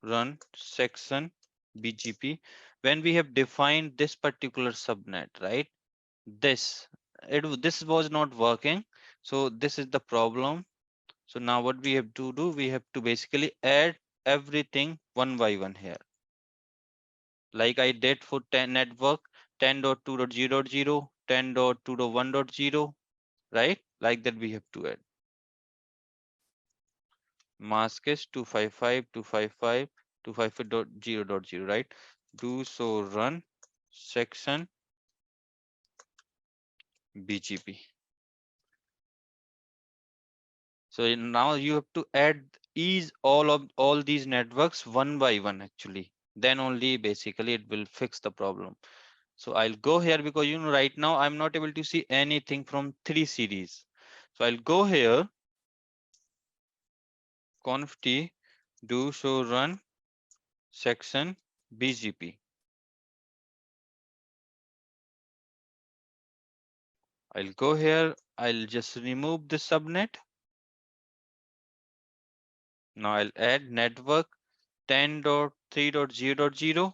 run section BGP, when we have defined this particular subnet, right? This this was not working. So this is the problem. So now what we have to do, we have to basically add everything one by one here. Like I did for 10 network 10.2.0.0, 10.2.1.0, right? Like that we have to add. Mask is 255, 255, 255.0.0, right? Do so run section BGP. So now you have to add ease all these networks one by one actually. Then only basically it will fix the problem. So I'll go here because you know right now I'm not able to see anything from 3 series. So I'll go here conf t do show run section BGP. I'll go here. I'll just remove the subnet. Now I'll add network 10.3.0.0.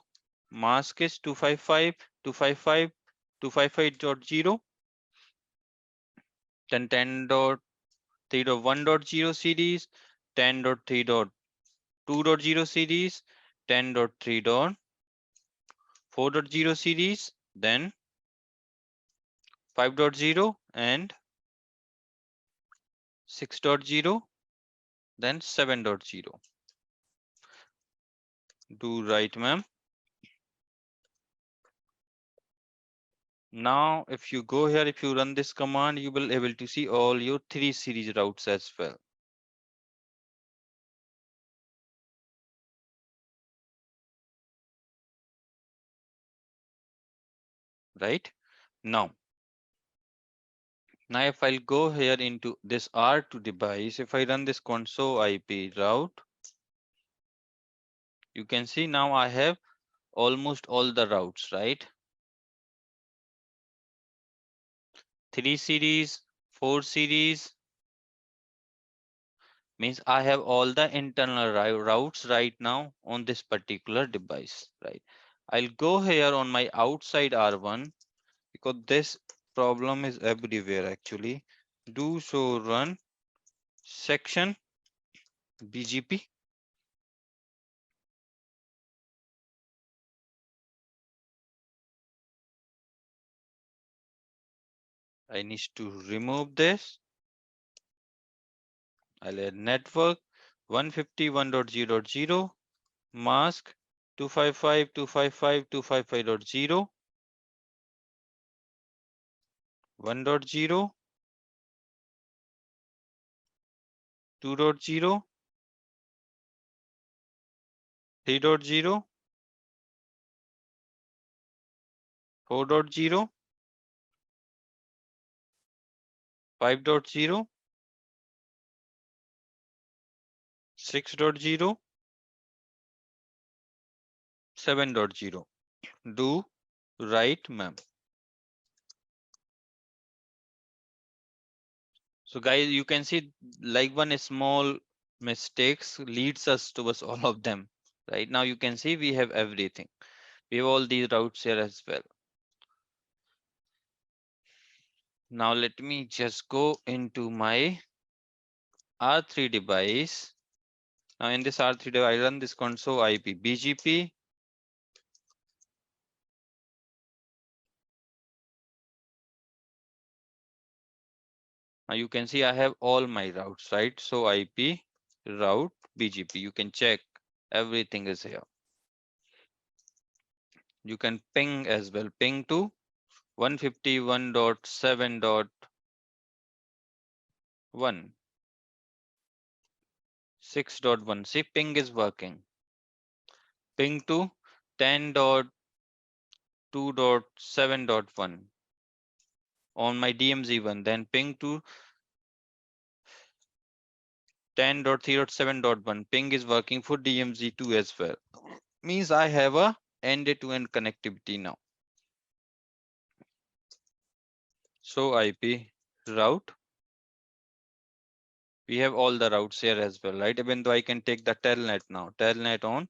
Mask is 255, 255, 255.0. Then 10.3.1.0 series, 10.3.2.0 series, 10.3.4.0 series, then 5.0 and 6.0, then 7.0. Do right, ma'am. Now, if you go here, if you run this command, you will able to see all your 3 series routes as well. Right? Now if I'll go here into this R2 device, if I run this console IP route, you can see now I have almost all the routes, right? 3 series, 4 series, means I have all the internal routes right now on this particular device, right? I'll go here on my outside R1 because this problem is everywhere actually. Do so run section BGP. I need to remove this. I'll add network 151.0.0 mask 255.255.255.0 1.0 2.0, 3.0, 4.0, 5.0, 6.0, 7.0. Do right, ma'am. So guys, you can see like one small mistakes leads us towards all of them. Right now you can see we have everything. We have all these routes here as well. Now let me just go into my R3 device. Now in this R3 device, I run this console IP BGP. Now you can see I have all my routes, right? So IP, route, BGP. You can check everything is here. You can ping as well. Ping to 151.7.1, 6.1. See, ping is working. Ping to 10.2.7.1 on my DMZ1. Then ping to 10.3.7.1. Ping is working for DMZ2 as well. Means I have a end-to-end connectivity now. So IP route. We have all the routes here as well, right? Even though I can take the telnet now. Telnet on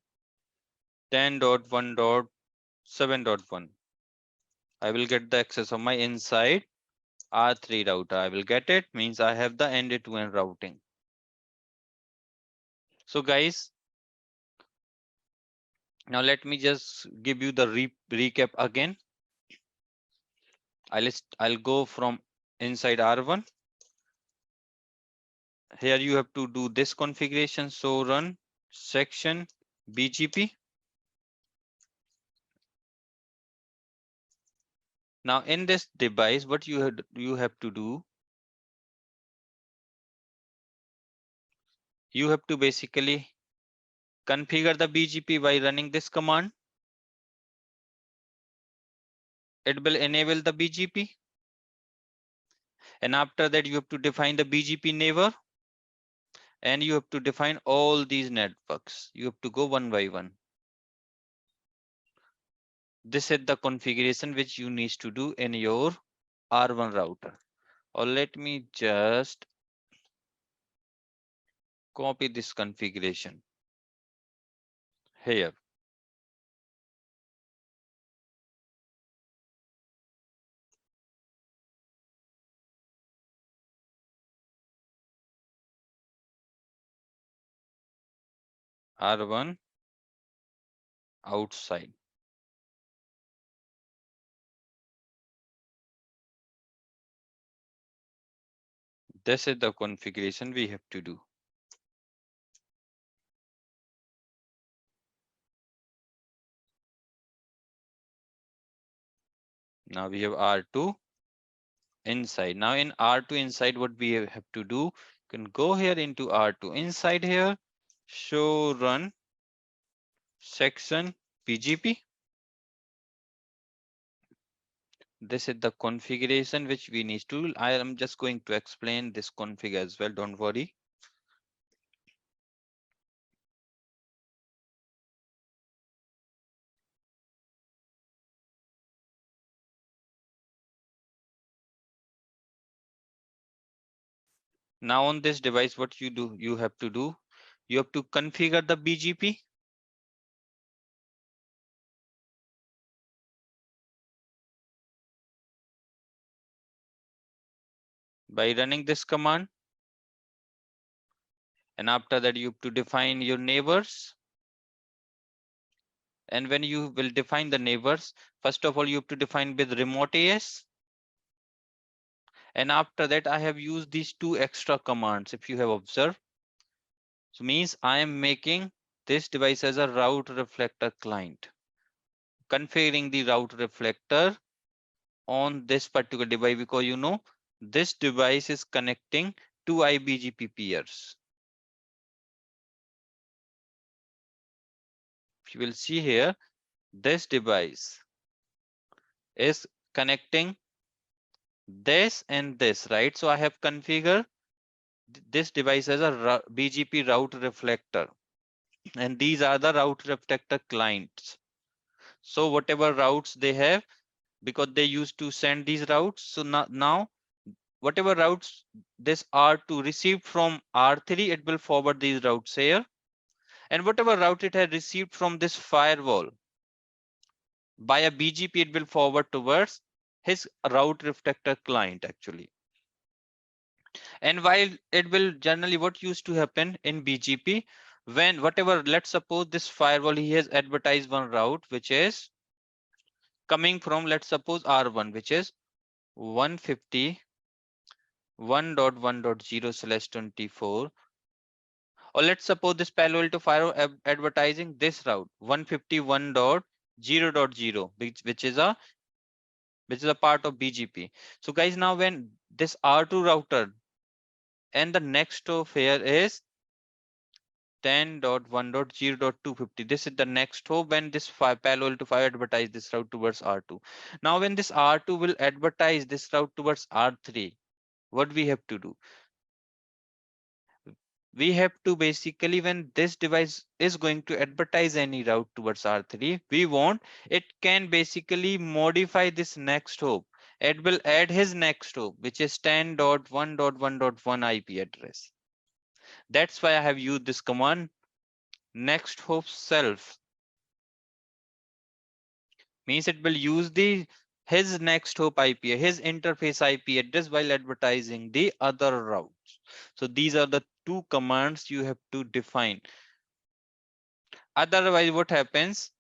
10.1.7.1. I will get the access of my inside R3 router. I will get it. Means I have the end-to-end routing. So guys, now let me just give you the recap again. I'll go from inside R1. Here you have to do this configuration. So run section BGP. Now in this device, what you have to do, you have to basically configure the BGP by running this command. It will enable the BGP. And after that, you have to define the BGP neighbor. And you have to define all these networks. You have to go one by one. This is the configuration which you need to do in your R1 router. Or let me just copy this configuration here. R1 outside. This is the configuration we have to do. Now we have R2 inside. Now in R2 inside, what we have to do, you can go here into R2 inside here, show run section BGP. This is the configuration which we need to. I am just going to explain this config as well. Don't worry. Now on this device, what you have to do, you have to configure the BGP. By running this command. And after that, you have to define your neighbors. And when you will define the neighbors, first of all, you have to define with remote AS. And after that, I have used these two extra commands. If you have observed, so means I am making this device as a route reflector client, configuring the route reflector on this particular device, because you know this device is connecting to IBGP peers. you will see here, this device is connecting this and this, right? So I have configured this device as a BGP route reflector, and these are the route reflector clients. So whatever routes they have, because they used to send these routes, so now whatever routes this R2 received from R3, it will forward these routes here, and whatever route it had received from this firewall by a BGP, it will forward towards his route reflector client actually. And while it will generally, what used to happen in BGP, when whatever, let's suppose this firewall, he has advertised one route which is coming from, let's suppose R1, which is 151.1.0/24, or let's suppose this Palo Alto Firewall advertising this route 151.0.0, which is a part of BGP. So guys, now when this R2 router and the next of here is 10.1.0.250. This is the next hop when this Palo Alto Fire advertise this route towards R2. Now when this R2 will advertise this route towards R3, what we have to do? We have to basically, when this device is going to advertise any route towards R3, we want it can basically modify this next hop. It will add his next hop, which is 10.1.1.1 IP address. That's why I have used this command next hop self. Means it will use the his next hop IP, his interface IP address while advertising the other routes. So these are the two commands you have to define. Otherwise, what happens?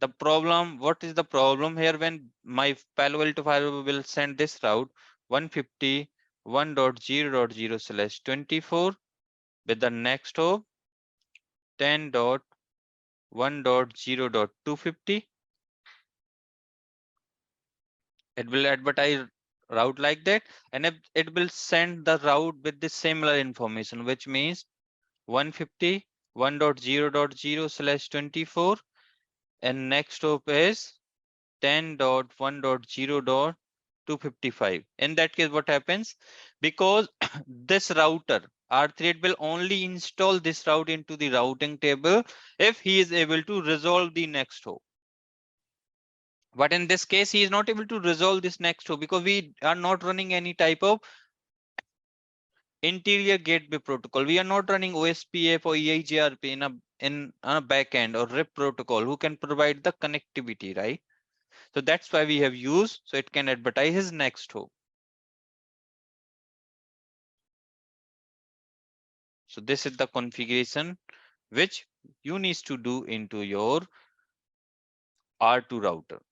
The problem, what is the problem here when my Palo Alto firewall will send this route 151.0.0/24 with the next hop 10.1.0.250. It will advertise route like that, and it will send the route with the similar information, which means 151.0.0/24, and next hop is 10.1.0.255. In that case, what happens? Because this router R3 will only install this route into the routing table if he is able to resolve the next hop. But in this case, he is not able to resolve this next hop because we are not running any type of interior gateway protocol. We are not running OSPF or EIGRP in a backend or RIP protocol who can provide the connectivity, right? So that's why we have used, so it can advertise his next hop. So this is the configuration which you need to do into your R2 router.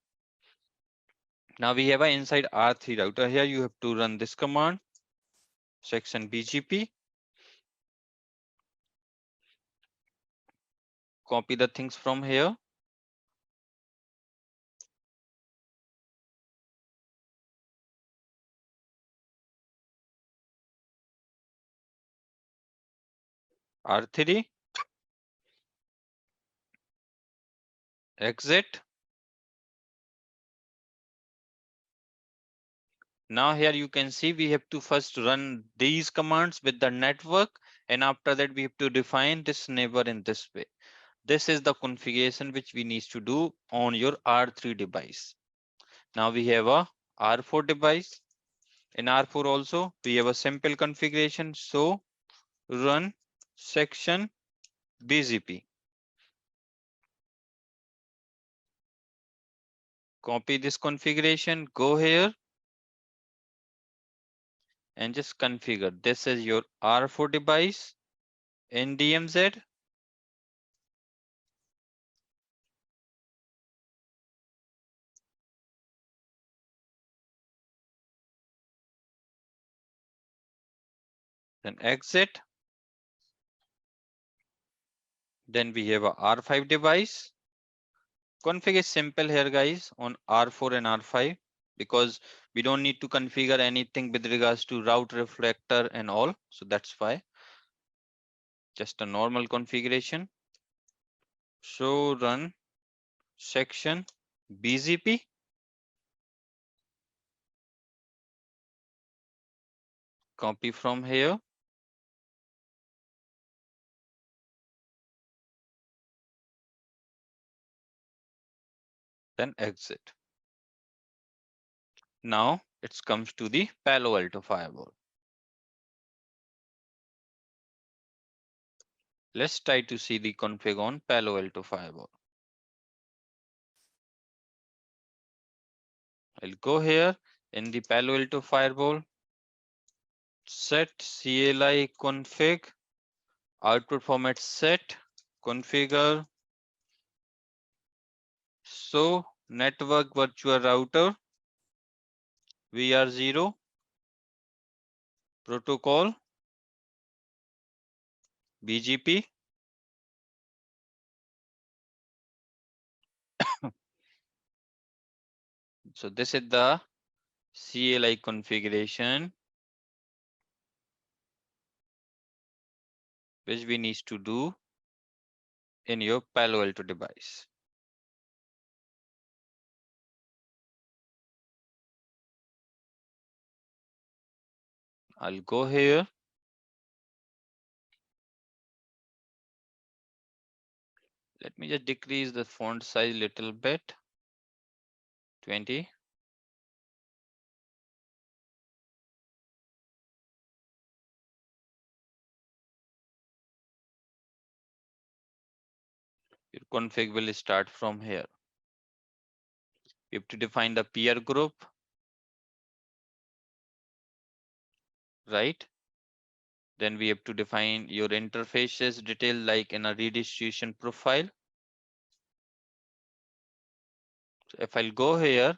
Now we have a inside R3 router. Here you have to run this command, section BGP. Copy the things from here. R3, exit. Now here you can see we have to first run these commands with the network, and after that we have to define this neighbor in this way. This is the configuration which we need to do on your R3 device. Now we have a R4 device. In R4 also we have a simple configuration. So run section BGP. Copy this configuration, go here and just configure. This is your R4 device in DMZ. Then exit. Then we have a R5 device. Config is simple here, guys, on R4 and R5 because we don't need to configure anything with regards to route reflector and all. So that's why just a normal configuration. show run section BGP. Copy from here. Then exit. Now it comes to the Palo Alto Firewall. Let's try to see the config on Palo Alto Firewall. I'll go here in the Palo Alto Firewall, set CLI config, output format set, configure. So network virtual router, VR0, protocol, BGP. So this is the CLI configuration which we need to do in your Palo Alto device. I'll go here. Let me just decrease the font size a little bit. 20. Your config will start from here. You have to define the peer group, right? Then we have to define your interfaces detail like in a redistribution profile. So if I'll go here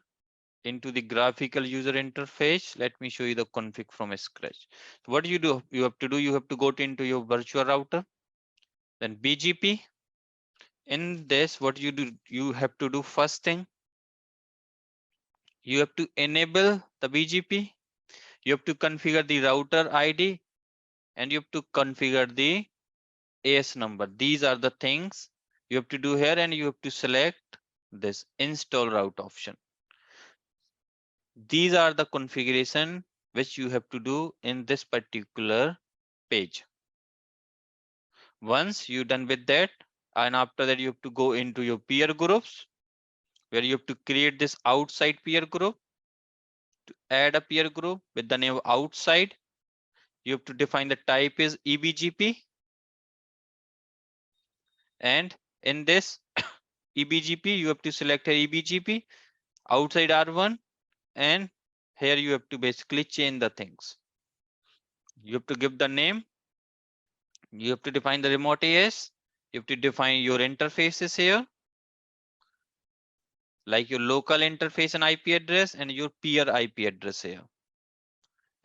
into the graphical user interface, let me show you the config from scratch. So what you do, you have to do, you have to go into your virtual router, then BGP. In this, what you do, you have to do first thing, you have to enable the BGP. You have to configure the router ID and you have to configure the AS number. These are the things you have to do here, and you have to select this install route option. These are the configuration which you have to do in this particular page. Once you're done with that, and after that you have to go into your peer groups where you have to create this outside peer group. To add a peer group with the name outside, you have to define the type is eBGP, and in this eBGP you have to select a eBGP outside R1, and here you have to basically change the things. You have to give the name, you have to define the remote AS, you have to define your interfaces here, like your local interface and IP address and your peer IP address here.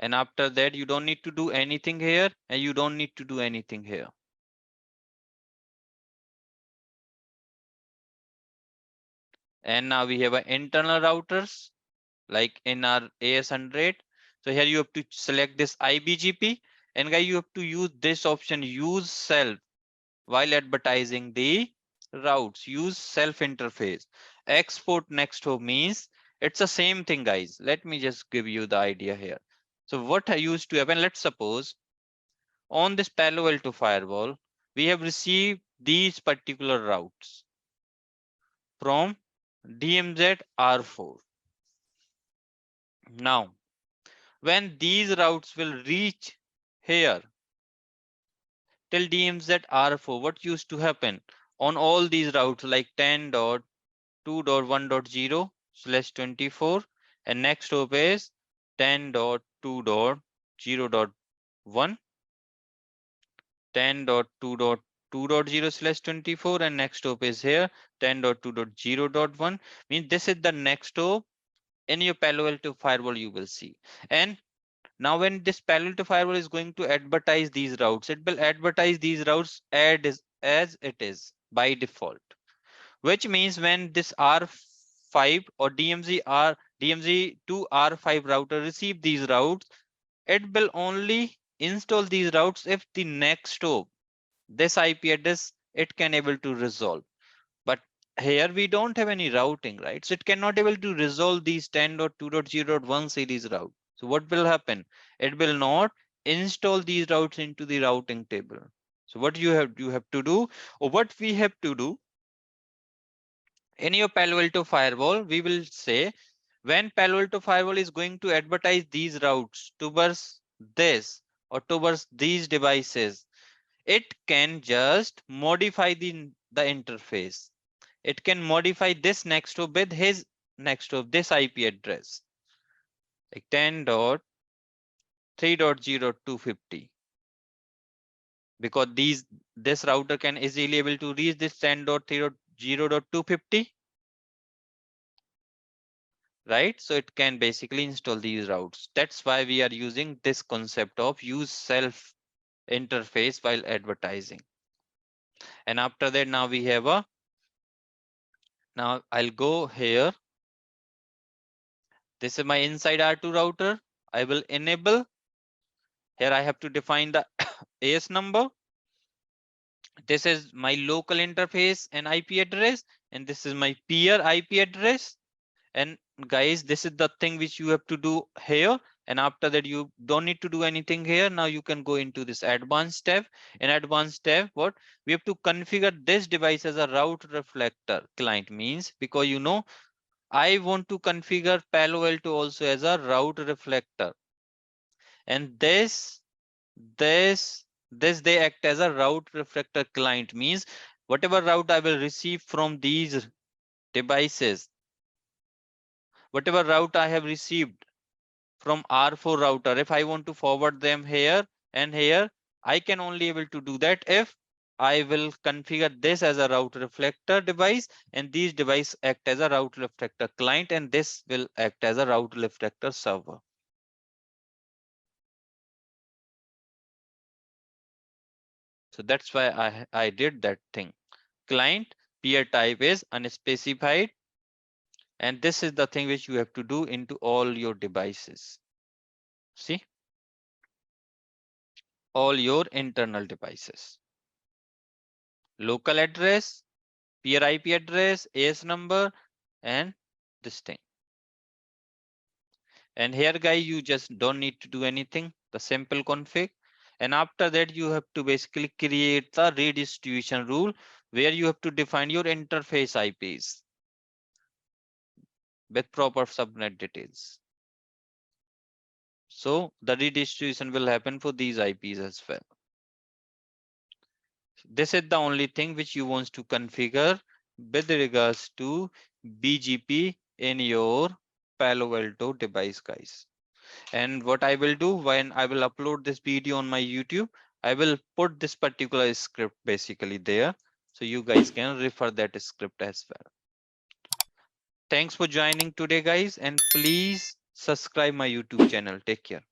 And after that, you don't need to do anything here, and you don't need to do anything here. And now we have an internal routers, like in our AS100. So here you have to select this IBGP, and guys, you have to use this option, use self, while advertising the routes. Use self interface. Export next hop means it's the same thing, guys. Let me just give you the idea here. So what I used to happen, let's suppose on this Palo Alto firewall, we have received these particular routes from DMZ R4. Now, when these routes will reach here till DMZ R4, what used to happen on all these routes like 10.2.1.0/24, and next hop is 10.2.0.1, 10.2.2.0/24, and next hop is here 10.2.0.1. Means this is the next hop in your Palo Alto firewall you will see. And now when this Palo Alto firewall is going to advertise these routes, it will advertise these routes as it is by default, which means when this R5 or DMZ to R5 router receive these routes, it will only install these routes if the next hop, this IP address, it can able to resolve. here we don't have any routing, right? So it cannot able to resolve these 10.2.0.1 series route. So what will happen? It will not install these routes into the routing table. So what you have to do, or what we have to do in your Palo Alto firewall, we will say when Palo Alto firewall is going to advertise these routes towards this or towards these devices, it can just modify the interface. It can modify this next hop with his next hop, this IP address, like 10.3.0.250, because this router can easily able to reach this 10.3.0.250, right? So it can basically install these routes. That's why we are using this concept of use self interface while advertising. And after that, now we have a, now I'll go here. This is my inside R2 router. I will enable. Here I have to define the AS number. This is my local interface and IP address, and this is my peer IP address. And guys, this is the thing which you have to do here. And after that, you don't need to do anything here. Now you can go into this advanced tab. In advanced tab, what we have to configure this device as a route reflector client means, because you know, I want to configure Palo Alto also as a route reflector. And this they act as a route reflector client means whatever route I will receive from these devices, whatever route I have received from R4 router, if I want to forward them here and here, I can only able to do that if I will configure this as a route reflector device, and these device act as a route reflector client, and this will act as a route reflector server. So that's why I did that thing. Client peer type is unspecified, and this is the thing which you have to do into all your devices. See, all your internal devices, local address, peer IP address, AS number, and this thing. And here guys, you just don't need to do anything, the simple config. And after that, you have to basically create the redistribution rule where you have to define your interface IPs with proper subnet details. So the redistribution will happen for these IPs as well. This is the only thing which you want to configure with regards to BGP in your Palo Alto device, guys. And what I will do when I will upload this video on my YouTube, I will put this particular script basically there, so you guys can refer that script as well. Thanks for joining today, guys, and please subscribe my YouTube channel. Take care.